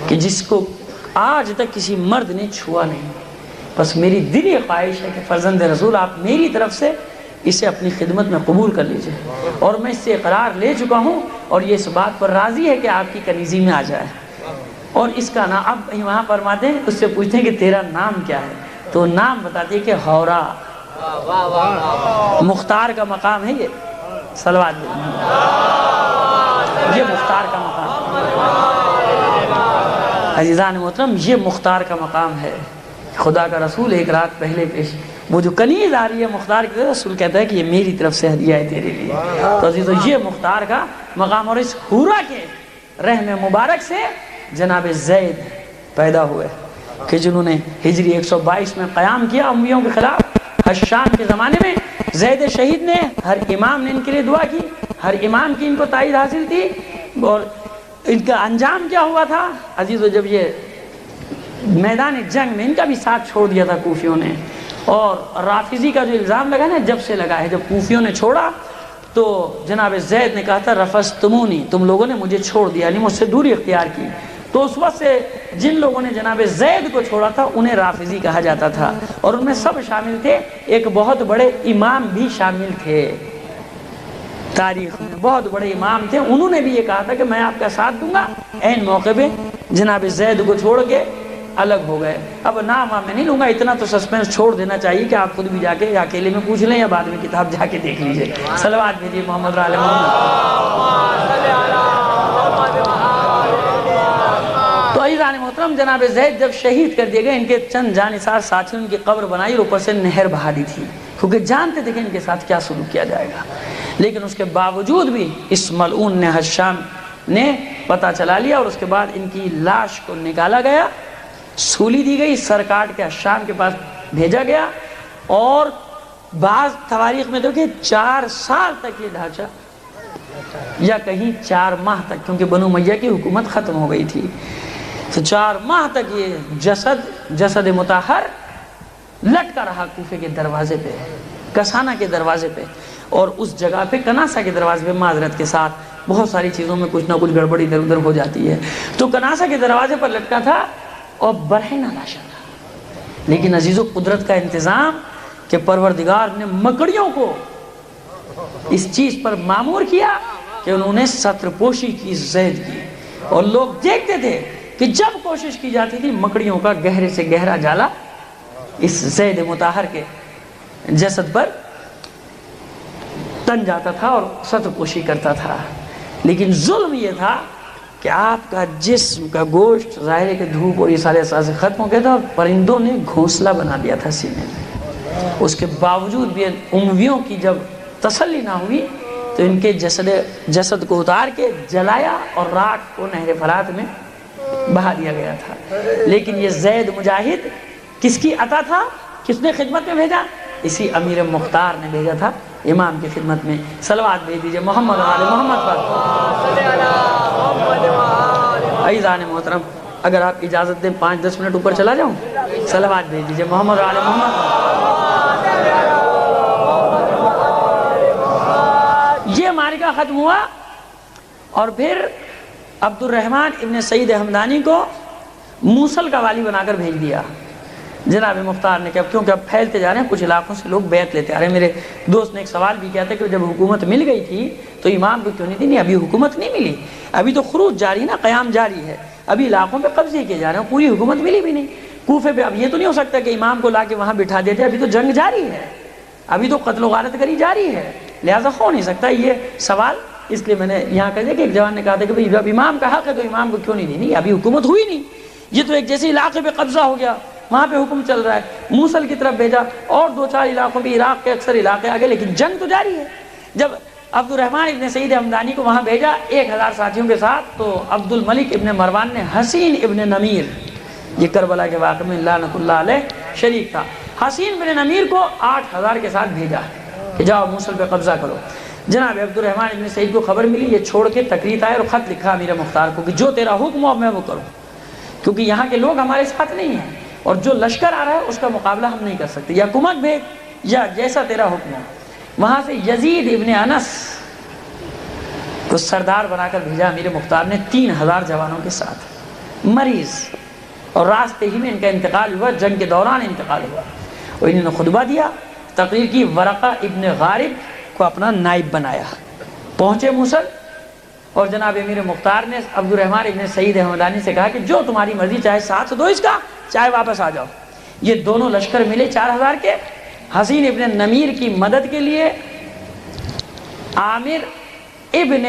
A: کہ جس کو آج تک کسی مرد نے چھوا نہیں، بس میری دلی خواہش ہے کہ فرزند رسول آپ میری طرف سے اسے اپنی خدمت میں قبول کر لیجئے، اور میں اس سے اقرار لے چکا ہوں اور یہ اس بات پر راضی ہے کہ آپ کی کنیزی میں آ جائے، اور اس کا نام اب وہاں فرماتے ہیں، اس سے پوچھتے ہیں کہ تیرا نام کیا ہے، تو نام بتاتے ہیں کہ حورا۔ مختار کا مقام ہے یہ، صلوات یہ مختار کا مقام، عزیزان محترم یہ مختار کا مقام ہے۔ خدا کا رسول ایک رات پہلے پیش، وہ جو کنیز آ رہی ہے مختار کی، رسول کہتا ہے کہ یہ میری طرف سے ہدیہ ہے تیرے لیے، تو عزیزو یہ مختار کا مقام، اور اس حورا کے رحم مبارک سے جناب زید پیدا ہوئے کہ جنہوں نے ہجری 122 میں قیام کیا امیوں کے خلاف۔ حشام کے زمانے میں زید شہید نے، ہر امام نے ان کے لیے دعا کی، ہر امام کی ان کو تائید حاصل تھی، اور ان کا انجام کیا ہوا تھا عزیزو؟ جب یہ میدان جنگ میں ان کا بھی ساتھ چھوڑ دیا تھا کوفیوں نے، اور رافضی کا جو الزام لگا نا جب سے لگا ہے، جب کوفیوں نے چھوڑا تو جناب زید نے کہا تھا رفضتمونی، تم لوگوں نے مجھے چھوڑ دیا، یعنی مجھ سے دوری اختیار کی، تو اس وقت سے جن لوگوں نے جناب زید کو چھوڑا تھا انہیں رافضی کہا جاتا تھا، اور ان میں سب شامل تھے، ایک بہت بڑے امام بھی شامل تھے، تاریخ میں بہت بڑے امام تھے، انہوں نے بھی یہ کہا تھا کہ میں آپ کا ساتھ دوں گا، این موقع پہ جناب زید کو چھوڑ کے الگ ہو گئے۔ اب نام میں نہیں لوں گا، اتنا تو سسپینس چھوڑ دینا چاہیے کہ آپ خود بھی جا کے یا اکیلے میں پوچھ لیں یا بعد میں کتاب جا کے دیکھ لیجئے۔ صلوات بھیجیے محمد علیہ محمد۔ تو عزیزان محترم جناب زید جب شہید کر دیے گئے، ان کے چند جانثار ساتھیوں ان کی قبر بنائی اور اوپر سے نہر بہا دی تھی، کیونکہ جانتے تھے کہ ان کے ساتھ کیا سلوک کیا جائے گا۔ لیکن اس کے باوجود بھی اس ملعون نے حشام نے پتہ چلا لیا، اور اس کے بعد ان کی لاش کو نکالا گیا، سولی دی گئی، سر کاٹ کے حشام کے پاس بھیجا گیا، اور بعض تواریخ میں دیکھیں 4 سال تک یہ ڈھانچہ، یا کہیں 4 ماہ تک، کیونکہ بنو امیہ کی حکومت ختم ہو گئی تھی، تو 4 ماہ تک یہ جسد مطہر لٹکا رہا کوفے کے دروازے پہ، کسانہ کے دروازے پہ، اور اس جگہ پہ کناسہ کے دروازے پہ، معذرت کے ساتھ بہت ساری چیزوں میں کچھ نہ کچھ گڑبڑی ادھر ادھر ہو جاتی ہے، تو کناسہ کے دروازے پر لٹکا تھا اور برہنہ لاشا تھا۔ لیکن عزیز و قدرت کا انتظام کہ پروردگار نے مکڑیوں کو اس چیز پر مامور کیا کہ انہوں نے ستر پوشی کی زید کی، اور لوگ دیکھتے تھے کہ جب کوشش کی جاتی تھی مکڑیوں کا گہرے سے گہرا جالا اس زید مطہر کے جسد پر تن جاتا تھا اور ستر پوشی کرتا تھا۔ لیکن ظلم یہ تھا کہ آپ کا جسم کا گوشت ظاہر ہے کہ دھوپ اور یہ سارے اثاثے ختم ہو گئے تھا، اور پرندوں نے گھونسلہ بنا دیا تھا سینے میں۔ اس کے باوجود بھی امویوں کی جب تسلی نہ ہوئی تو ان کے جسد کو اتار کے جلایا اور راکھ کو نہر فرات میں بہا دیا گیا تھا۔ لیکن یہ زید مجاہد کس کی عطا تھا؟ کس نے خدمت میں بھیجا؟ اسی امیر مختار نے بھیجا تھا امام کی خدمت میں۔ صلوات بھیج دیجئے محمد و آل محمد پر۔ عزیزان محترم، اگر آپ اجازت دیں 5-10 منٹ اوپر چلا جاؤں، صلوات بھیج دیجئے محمد و آل محمد پر۔ یہ معرکہ ختم ہوا، اور پھر عبد الرحمن ابن سعید حمدانی کو موصل کا والی بنا کر بھیج دیا جناب مختار نے، کیونکہ اب پھیلتے جا رہے ہیں، کچھ علاقوں سے لوگ بیعت لیتے آ رہے ہیں۔ میرے دوست نے ایک سوال بھی کیا تھا کہ جب حکومت مل گئی تھی تو امام کو کیوں نہیں دی؟ نہیں، ابھی حکومت نہیں ملی، ابھی تو خروج جاری نا، قیام جاری ہے، ابھی علاقوں پہ قبضے کیے جا رہے ہیں، پوری حکومت ملی بھی نہیں۔ کوفے پہ اب یہ تو نہیں ہو سکتا کہ امام کو لا کے وہاں بٹھا دیتے، ابھی تو جنگ جاری ہے، ابھی تو قتل و غارت گری جاری ہے، لہٰذا ہو نہیں سکتا یہ سوال۔ اس لیے میں نے یہاں کہہ دیا کہ ایک جوان نے کہا تھا کہ جب امام کا حق ہے تو امام کو کیوں نہیں دی؟ نہیں، ابھی حکومت ہوئی نہیں، یہ تو ایک جیسے علاقے پہ قبضہ ہو گیا، وہاں پہ حکم چل رہا ہے، موصل کی طرف بھیجا، اور 2-4 علاقوں بھی، عراق کے اکثر علاقے آگے، لیکن جنگ تو جاری ہے۔ جب عبد الرحمن ابن سعید حمدانی کو وہاں بھیجا 1000 ساتھیوں کے ساتھ، تو عبد الملک ابن مروان نے حسین ابن نمیر، یہ کربلا کے واقعے میں لعنت اللہ علیہ شریک تھا، حسین ابن نمیر کو 8000 کے ساتھ بھیجا کہ جاؤ موصل پہ قبضہ کرو۔ جناب عبد الرحمن ابن سعید کو خبر ملی، یہ چھوڑ کے تکریت آئے اور خط لکھا امیر مختار کو کہ جو تیرا حکم ہو میں وہ کروں، کیونکہ یہاں کے لوگ ہمارے ساتھ نہیں ہیں، اور جو لشکر آ رہا ہے اس کا مقابلہ ہم نہیں کر سکتے، یا کمک بھیج یا جیسا تیرا حکم ہو۔ وہاں سے یزید ابن انس کو سردار بنا کر بھیجا امیر مختار نے 3000 جوانوں کے ساتھ، مریض، اور راستے ہی میں ان کا انتقال ہوا، جنگ کے دوران انتقال ہوا، اور انہوں نے خطبہ دیا، تقریر کی، ورقہ ابن غارب کو اپنا نائب بنایا، پہنچے موصل، اور جناب امیر مختار نے عبد الرحمن ابن سعید حمدانی سے کہا کہ جو تمہاری مرضی، چاہے ساتھ دو اس کا، چاہے واپس آ جاؤ۔ یہ دونوں لشکر ملے 4000 کے۔ حسین ابن نمیر کی مدد کے لیے عامر ابن،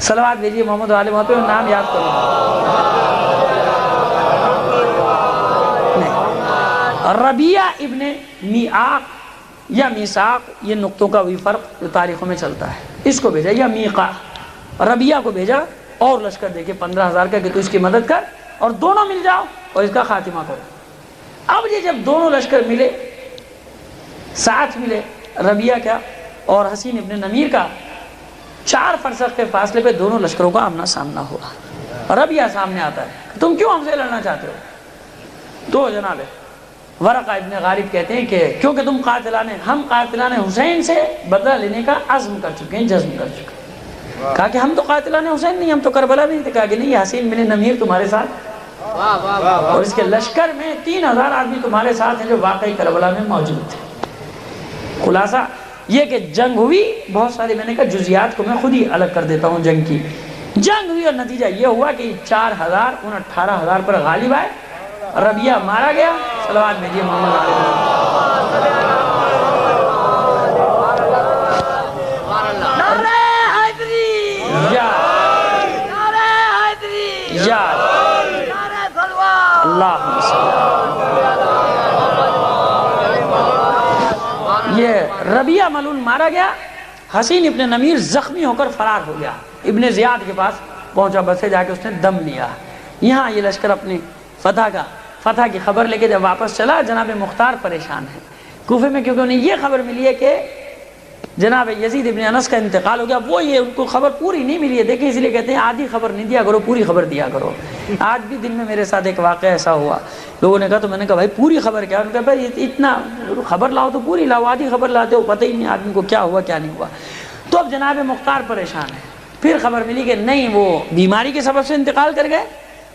A: صلوات بھیجیے محمد والے وہاں پہ نام یاد کرو، ربیعہ ابن میعاق یا میثاق، یہ نقطوں کا وہی فرق جو تاریخوں میں چلتا ہے، اس کو بھیجا، یا میقا، ربیعہ کو بھیجا اور لشکر دے کے 15000 کا کہ تو اس کی مدد کر اور دونوں مل جاؤ اور اس کا خاتمہ کرو۔ اب یہ جب دونوں لشکر ملے، ساتھ ملے، ربیعہ کا اور حسین ابن نمیر کا، 4 فرسخ کے فاصلے پہ دونوں لشکروں کا آمنا سامنا ہوا۔ ربیعہ سامنے آتا ہے، تم کیوں ہم سے لڑنا چاہتے ہو؟ تو جناب ورقہ ابن غارب کہتے ہیں کہ کیونکہ تم ہم قاتلان حسین سے بدلہ لینے کا عزم کر چکے ہیں، جزم کر چکے ہیں۔ کہا کہ ہم تو قاتلان حسین نہیں، ہم تو کربلا نہیں تھے۔ کہا کہ نہیں، یہ حسین بن نمیر تمہارے ساتھ، اور اس کے لشکر میں 3000 آدمی تمہارے ساتھ ہیں جو واقعی کربلا میں موجود تھے۔ خلاصہ یہ کہ جنگ ہوئی، بہت سارے میں نے کہا جزیات کو میں خود ہی الگ کر دیتا ہوں جنگ کی۔ جنگ ہوئی اور نتیجہ یہ ہوا کہ 4000 ان 18000 پر غالب آئے، ربیعہ مارا گیا۔ صلوات بھیجیے محمد علیہ اللہ۔ یہ ربیعہ ملعون مارا گیا، حسین ابن نمیر زخمی ہو کر فرار ہو گیا، ابن زیاد کے پاس پہنچا، بس سے جا کے اس نے دم لیا۔ یہاں یہ لشکر اپنی فتح کی خبر لے کے جب واپس چلا، جناب مختار پریشان ہے کوفے میں، کیونکہ انہیں یہ خبر ملی ہے کہ جناب یزید ابن انس کا انتقال ہو گیا۔ وہ یہ ان کو خبر پوری نہیں ملی ہے، دیکھیں اس لیے کہتے ہیں آدھی خبر نہیں دیا کرو، پوری خبر دیا کرو۔ آج بھی دن میں میرے ساتھ ایک واقعہ ایسا ہوا، لوگوں نے کہا، تو میں نے کہا بھائی پوری خبر کیا؟ انہوں نے کہا بھائی اتنا خبر لاؤ تو پوری لاؤ، آدھی خبر لاتے ہو پتہ ہی نہیں آدمی کو کیا ہوا کیا نہیں ہوا۔ تو اب جناب مختار پریشان ہے، پھر خبر ملی کہ نہیں، وہ بیماری کے سبب سے انتقال کر گئے،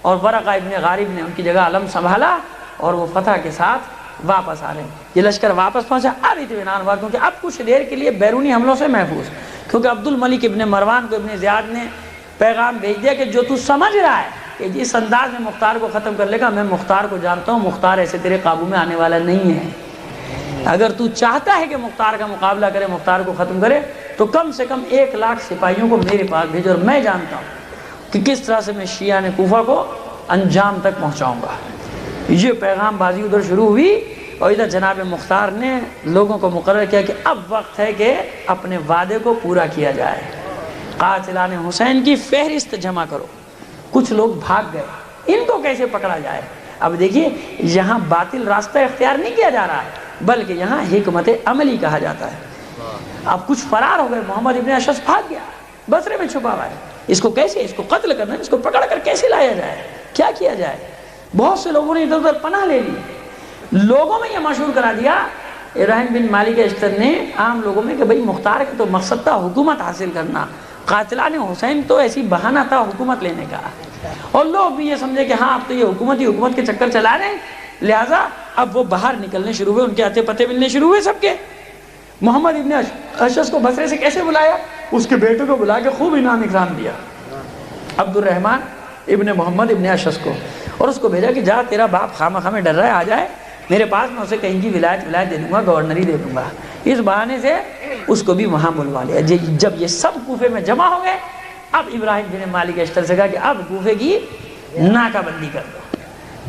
A: اور ورقہ ابن غارب نے ان کی جگہ علم سنبھالا، اور وہ فتح کے ساتھ واپس آ رہے ہیں۔ یہ لشکر واپس پہنچا، اب اطمینان ہوا، کیونکہ اب کچھ دیر کے لیے بیرونی حملوں سے محفوظ، کیونکہ عبد الملک ابن مروان کو ابن زیاد نے پیغام بھیج دیا کہ جو تو سمجھ رہا ہے کہ اس انداز میں مختار کو ختم کر لے گا، میں مختار کو جانتا ہوں، مختار ایسے تیرے قابو میں آنے والا نہیں ہے۔ اگر تو چاہتا ہے کہ مختار کا مقابلہ کرے، مختار کو ختم کرے، تو کم سے کم 1,00,000 سپاہیوں کو میرے پاس بھیجو، اور میں جانتا ہوں کہ کس طرح سے میں شیعہ نے کوفہ کو انجام تک پہنچاؤں گا۔ یہ پیغام بازی ادھر شروع ہوئی، اور ادھر جناب مختار نے لوگوں کو مقرر کیا کہ اب وقت ہے کہ اپنے وعدے کو پورا کیا جائے، قاتلان حسین کی فہرست جمع کرو۔ کچھ لوگ بھاگ گئے، ان کو کیسے پکڑا جائے؟ اب دیکھیے، یہاں باطل راستہ اختیار نہیں کیا جا رہا ہے، بلکہ یہاں حکمت عملی کہا جاتا ہے۔ اب کچھ فرار ہو گئے، محمد ابن اشعث بھاگ گیا، بصرے میں چھپا ہوا ہے، اس کو کیسے، اس کو قتل کرنا ہے، اس کو پکڑ کر کیسے لایا جائے، کیا کیا جائے؟ بہت سے لوگوں نے ادھر ادھر پناہ لے لی، لوگوں میں یہ مشہور کرا دیا ابراہیم بن مالک اشتر نے عام لوگوں میں کہ بھئی مختار کا تو مقصد تھا حکومت حاصل کرنا، قاتلان حسین تو ایسی بہانہ تھا حکومت لینے کا، اور لوگ بھی یہ سمجھے کہ ہاں اب تو یہ حکومت کے چکر چلا رہے ہیں، لہٰذا اب وہ باہر نکلنے شروع ہوئے، ان کے آتے پتے ملنے شروع ہوئے سب کے۔ محمد ابن اشعث کو بصرے سے کیسے بلایا؟ اس کے بیٹے کو بلا کے خوب انعام اکرام دیا، عبد الرحمن ابن محمد ابن اشعث کو، اور اس کو بھیجا کہ جا، تیرا باپ خامخواہ میں ڈر رہا ہے، آ جائے میرے پاس، میں اسے کہیں کی ولایت دے دوں گا، گورنری دے دوں گا۔ اس بہانے سے اس کو بھی وہاں بلوا لیا۔ جب یہ سب کوفے میں جمع ہو گئے، اب ابراہیم بن مالک اشتر سے کہا کہ اب کوفے کی ناکہ بندی کر دو،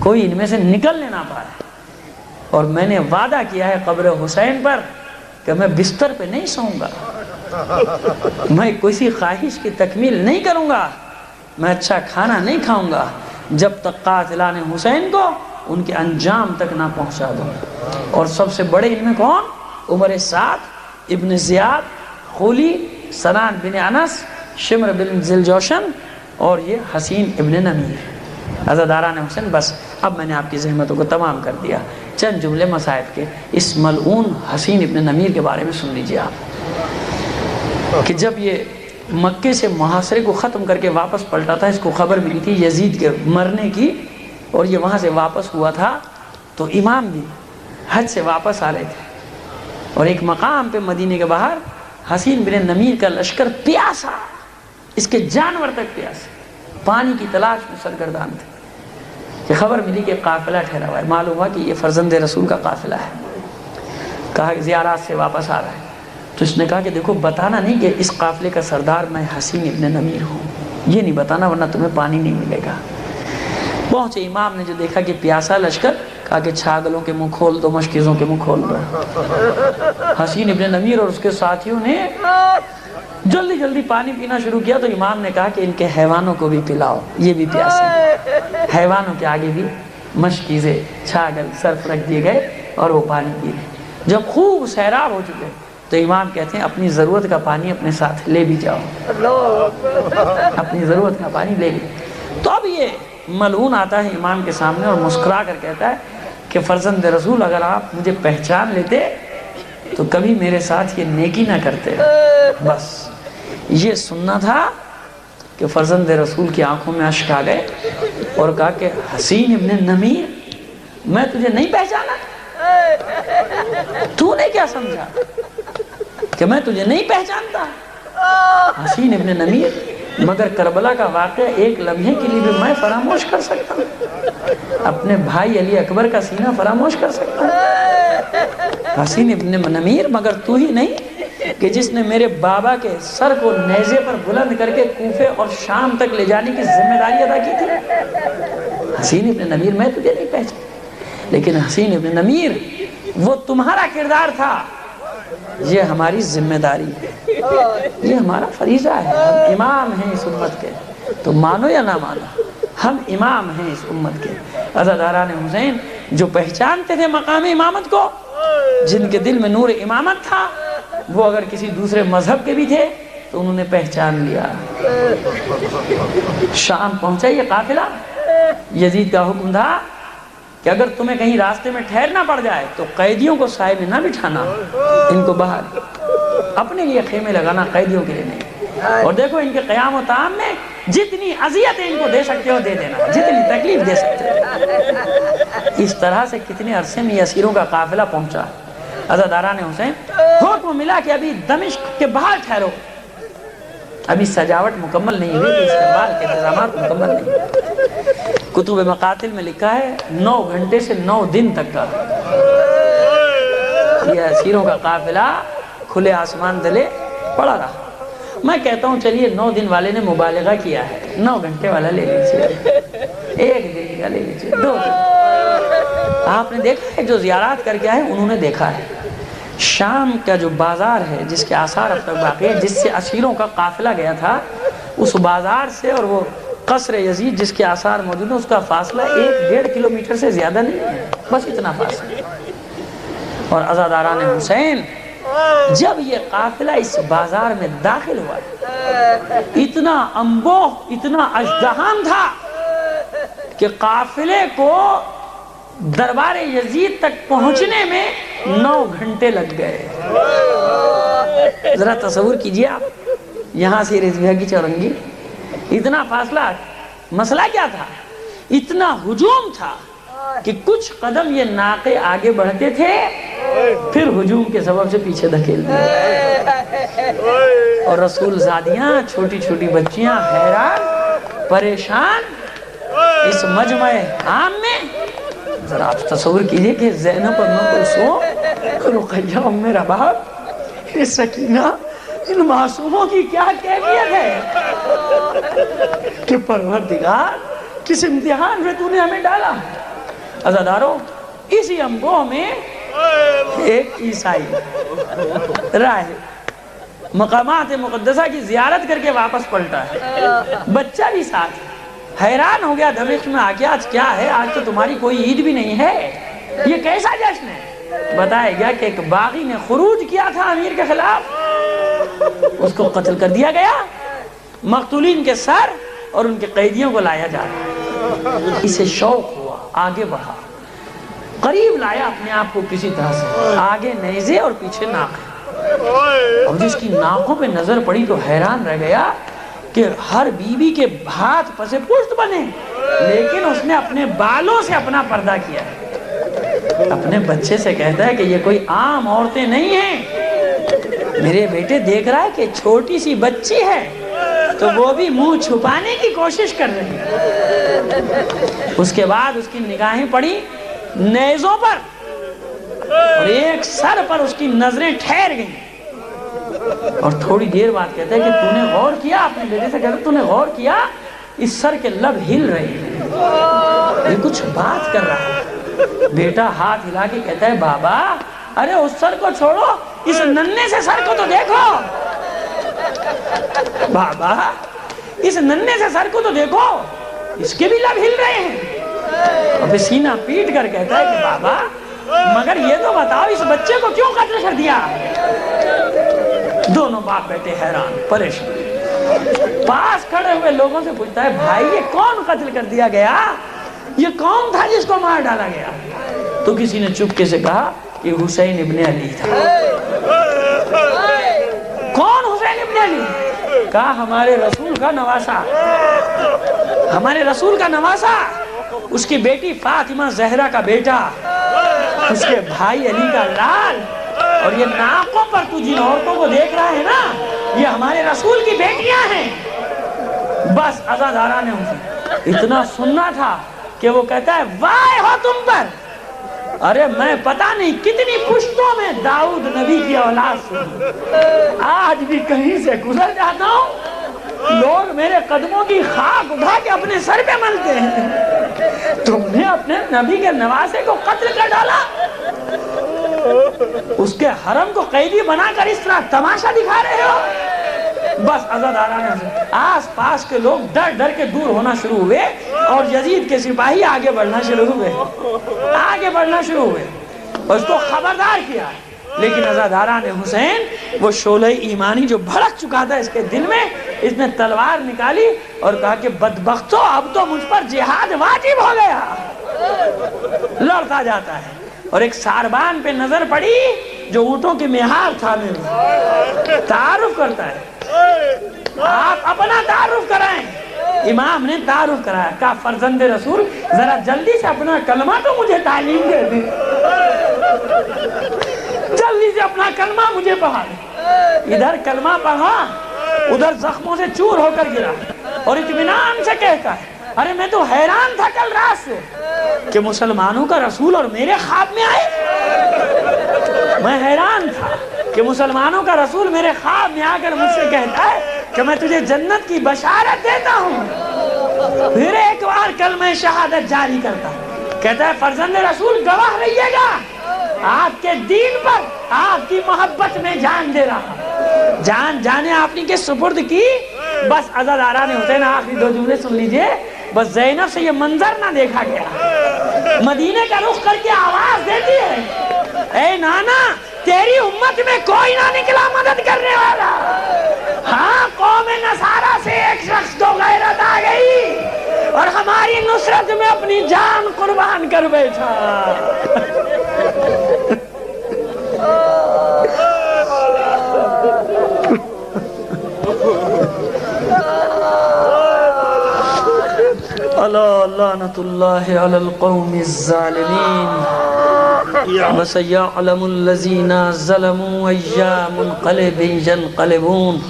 A: کوئی ان میں سے نکلنے نہ پائے، اور میں نے وعدہ کیا ہے قبر حسین پر کہ میں بستر پہ نہیں سوؤں گا، میں کسی خواہش کی تکمیل نہیں کروں گا، میں اچھا کھانا نہیں کھاؤں گا جب تک قاتلان حسین کو ان کے انجام تک نہ پہنچا دوں۔ اور سب سے بڑے ان میں کون؟ عمر سعد، ابن زیاد، خولی، سنان بن انس، شمر بن ذوالجوشن، اور یہ حسین ابن نمیر، عزاداران حسین۔ بس اب میں نے آپ کی زحمتوں کو تمام کر دیا، چند جملے مصائب کے۔ اس ملعون حسین ابن نمیر کے بارے میں سن لیجیے آپ، کہ جب یہ مکے سے محاصرے کو ختم کر کے واپس پلٹا تھا، اس کو خبر ملی تھی یزید کے مرنے کی، اور یہ وہاں سے واپس ہوا تھا، تو امام بھی حج سے واپس آ رہے تھے، اور ایک مقام پہ مدینے کے باہر حسین بن نمیر کا لشکر پیاسا، اس کے جانور تک پیاسا، پانی کی تلاش میں سرگردان تھے، کہ خبر ملی کہ قافلہ ٹھہرا ہوا ہے، معلوم ہوا کہ یہ فرزند رسول کا قافلہ ہے، کہا کہ زیارات سے واپس آ رہا ہے۔ تو اس نے کہا کہ دیکھو، بتانا نہیں کہ اس قافلے کا سردار میں حسین ابن نمیر ہوں، یہ نہیں بتانا، ورنہ تمہیں پانی نہیں ملے گا۔ پہنچے، امام نے جو دیکھا کہ پیاسا لشکر، کہا کہ چھاگلوں کے منہ کھول دو، مشکیزوں کے منہ کھول دو۔ حسین ابن نمیر اور اس کے ساتھیوں نے جلدی جلدی پانی پینا شروع کیا، تو امام نے کہا کہ ان کے حیوانوں کو بھی پلاؤ، یہ بھی پیاسے۔ حیوانوں کے آگے بھی مشکیزیں، چھاگل، صرف رکھ دیے گئے، اور وہ پانی پی رہے۔ جب خوب سیراب ہو چکے تو امام کہتے ہیں اپنی ضرورت کا پانی اپنے ساتھ لے بھی جاؤ، اپنی ضرورت کا پانی لے بھی۔ تو اب یہ ملعون آتا ہے امام کے سامنے اور مسکرا کر کہتا ہے کہ فرزند رسول، اگر آپ مجھے پہچان لیتے تو کبھی میرے ساتھ یہ نیکی نہ کرتے۔ بس یہ سننا تھا کہ فرزند رسول کی آنکھوں میں اشک آ گئے، اور کہا کہ حسین ابن نمیر، میں تجھے نہیں پہچانا؟ تو نے کیا سمجھا کہ میں تجھے نہیں پہچانتا؟ حسین ابن نمیر، مگر کربلا کا واقعہ ایک لمحے کے لیے بھی میں فراموش کر سکتا ہوں، اپنے بھائی علی اکبر کا سینہ فراموش کر سکتا ہوں۔ حسین ابن نمیر، مگر تو ہی نہیں کہ جس نے میرے بابا کے سر کو نیزے پر بلند کر کے کوفے اور شام تک لے جانے کی ذمہ داری ادا کی تھی۔ حسین ابن نمیر، میں تجھے نہیں پہچان، لیکن حسین ابن نمیر وہ تمہارا کردار تھا یہ ہماری ذمہ داری ہے، یہ ہمارا فریضہ ہے. ہم امام ہیں اس امت کے، تو مانو یا نہ مانو، ہم امام ہیں اس امت کے. عزاداران حسین جو پہچانتے تھے مقام امامت کو، جن کے دل میں نور امامت تھا، وہ اگر کسی دوسرے مذہب کے بھی تھے تو انہوں نے پہچان لیا. شام پہنچا یہ قافلہ. یزید کا حکم تھا کہ اگر تمہیں کہیں راستے میں ٹھہرنا پڑ جائے تو قیدیوں کو سائے میں نہ بٹھانا، ان کو باہر، اپنے لیے خیمے لگانا، قیدیوں کے لیے نہیں. اور دیکھو ان کے قیام و طعام میں جتنی اذیتیں ان کو دے سکتے ہو دے دینا، جتنی تکلیف دے سکتے ہو. اس طرح سے کتنے عرصے میں یہ اسیروں کا قافلہ پہنچا. عزاداران حسین حکم ملا کہ ابھی دمشق کے باہر ٹھہرو. ابھی سجاوٹ مکمل نہیں ہوئی، استقبال کے انتظامات مکمل نہیں ہوئے. کتب مقاتل میں لکھا ہے 9 گھنٹے سے 9 دن تک کا یہ اسیروں کا قافلہ کھلے آسمان تلے پڑا رہا. میں کہتا ہوں چلیے 9 دن والے نے مبالغہ کیا ہے، 9 گھنٹے والا لے لیجیے، 1 دن کا لے لیجیے، 2 دن. آپ نے دیکھا ہے جو زیارات کر کے آئے انہوں نے دیکھا ہے شام کا جو بازار ہے جس کے آثار اب تک باقی ہے، جس سے اسیروں کا قافلہ گیا تھا، اس بازار سے اور وہ قصر یزید جس کے آثار موجود ہیں اس کا فاصلہ 1-1.5 کلومیٹر سے زیادہ نہیں ہے، بس اتنا فاصلہ. اور عزاداران حسین جب یہ قافلہ اس بازار میں داخل ہوا، اتنا انبوہ، اتنا ازدحام تھا کہ قافلے کو دربار یزید تک پہنچنے میں 9 گھنٹے لگ گئے. ذرا تصور کیجئے آپ، یہاں سے رضویہ کی چورنگی اتنا فاصلہ. مسئلہ کیا تھا؟ اتنا ہجوم تھا کہ کچھ قدم یہ ناقے آگے بڑھتے تھے، پھر ہجوم کے سبب سے پیچھے دھکیل دیے. اور رسول زادیاں، چھوٹی چھوٹی بچیاں حیران پریشان اس مجمع عام میں. ذرا آپ تصور کیجئے کہ زینب اور ام کلثوم، رقیہ ام رباب، یہ سکینہ، ان معصوموں کی کیا کیفیت ہے کہ پروردگار کس امتحان میں تو نے ہمیں ڈالا. عزاداروں اسی انبوہ میں ایک عیسائی راہب مقامات مقدسہ کی زیارت کر کے واپس پلٹا ہے، بچہ بھی ساتھ. حیران ہو گیا دمشق میں آ کے، آج کیا ہے؟ آج تو تمہاری کوئی عید بھی نہیں ہے، یہ کیسا جشن ہے؟ بتایا گیا کہ ایک باغی نے خروج کیا تھا امیر کے خلاف، اس کو قتل کر دیا گیا، مقتولین کے سر اور ان کے قیدیوں کو لایا جا رہا. اسے شوق ہوا، آگے بڑھا، قریب لایا اپنے آپ کو کسی طرح سے، آگے نیزے اور پیچھے ناک. اور جس کی ناکوں پہ نظر پڑی تو حیران رہ گیا کہ ہر بیوی کے ہاتھ پسے پشت بنے، لیکن اس نے اپنے بالوں سے اپنا پردہ کیا ہے. اپنے بچے سے کہتا ہے کہ یہ کوئی عام عورتیں نہیں ہیں، میرے بیٹے دیکھ رہا ہے کہ چھوٹی سی بچی ہے تو وہ بھی منہ چھپانے کی کوشش کر رہی ہے. اس کے بعد اس کی نگاہیں پڑی نیزوں پر، اور ایک سر پر اس کی نظریں ٹھہر گئیں. اور تھوڑی دیر بعد کہتا ہے کہ تو نے غور کیا؟ اپنے بیٹے سے کہتا ہے تو نے غور کیا؟ اس سر کے لب ہل رہے ہیں، یہ کچھ بات کر رہا ہے. بیٹا ہاتھ ہلا کے کہتا ہے بابا ارے اس سر کو چھوڑو، اس ننھے سے سر کو تو دیکھو. بابا اس ننھے سے سر کو تو دیکھو، اس کے بھی لب ہل رہے ہیں. اور پھر سینہ پیٹ کر کہتا ہے کہ بابا مگر یہ تو بتاؤ اس بچے کو کیوں قتل کر دیا؟ دونوں باپ بیٹے حیران پریشان. پاس کھڑے ہوئے لوگوں سے پوچھتا ہے بھائی یہ کون قتل کر دیا گیا؟ یہ کون تھا جس کو مار ڈالا گیا؟ تو کسی نے چپکے سے کہا کہ حسین ابن علی تھا. کون حسین ابن علی؟ کہا ہمارے رسول کا نواسا، ہمارے رسول کا نواسا، اس کی بیٹی فاطمہ زہرا کا بیٹا، اس کے بھائی علی کا لال. اور یہ ناکوں پر تو جن عورتوں کو دیکھ رہا ہے نا، یہ ہمارے رسول کی بیٹیاں ہیں. بس عزاداران نے اتنا سننا تھا کہ وہ کہتا ہے وائے ہو تم پر، ارے میں پتہ نہیں کتنی پشتوں میں داؤد نبی کی اولاد سن، آج بھی کہیں سے گزر جاتا ہوں لوگ میرے قدموں کی خاک اٹھا کے اپنے سر پہ ملتے ہیں، تم نے اپنے نبی کے نواسے کو قتل کر ڈالا. اس کے حرم کو قیدی بنا کر اس طرح تماشا دکھا رہے ہو؟ بس عزاداران سے آس پاس کے لوگ ڈر ڈر کے دور ہونا شروع ہوئے اور یزید کے سپاہی آگے بڑھنا شروع ہوئے اور اس کو خبردار کیا. لیکن عزاداران حسین وہ شعلہ ایمانی جو بھڑک چکا تھا اس کے دل میں، اس نے تلوار نکالی اور کہا کہ بدبختو اب تو مجھ پر جہاد واجب ہو گیا. لڑتا جاتا ہے اور ایک ساربان پہ نظر پڑی جو اونٹوں کے مہار تھا، میں تعارف کرتا ہے. آپ اپنا تعارف کرائیں. امام نے تعارف کرایا، کہا فرزند رسول ذرا جلدی سے اپنا کلمہ تو مجھے تعلیم دے دیں، جلدی سے اپنا کلمہ مجھے پڑھا دیں. ادھر کلمہ پڑھا، ادھر زخموں سے چور ہو کر گرا اور اطمینان سے کہتا ہے ارے میں تو حیران تھا کل رات سے کہ مسلمانوں کا رسول اور میرے خواب میں آئے. میں حیران تھا کہ مسلمانوں کا رسول میرے خواب میں آ کر مجھ سے کہتا ہے کہ میں تجھے جنت کی بشارت دیتا ہوں. پھر ایک بار کلمہ شہادت جاری کرتا ہے، کہتا ہے فرزند رسول گواہ رہیے گا آپ کے دین پر آپ کی محبت میں جان دے رہا. جان جانے آپ نے کے سپرد کی. بس عزاداران حسین آخری دو جملے سن لیجئے. بس زینب سے یہ منظر نہ دیکھا گیا، مدینے کا رخ کر کے آواز دیتی ہے اے نانا تیری امت میں کوئی نہ نکلا مدد کرنے والا. ہاں قوم نصارہ سے ایک شخص تو غیرت آ گئی اور ہماری نصرت میں اپنی جان قربان کر بیٹھا. اللہ لعنت اللہ علی القوم الظالمین وسيعلم الذين ظلموا أي منقلب ينقلبون.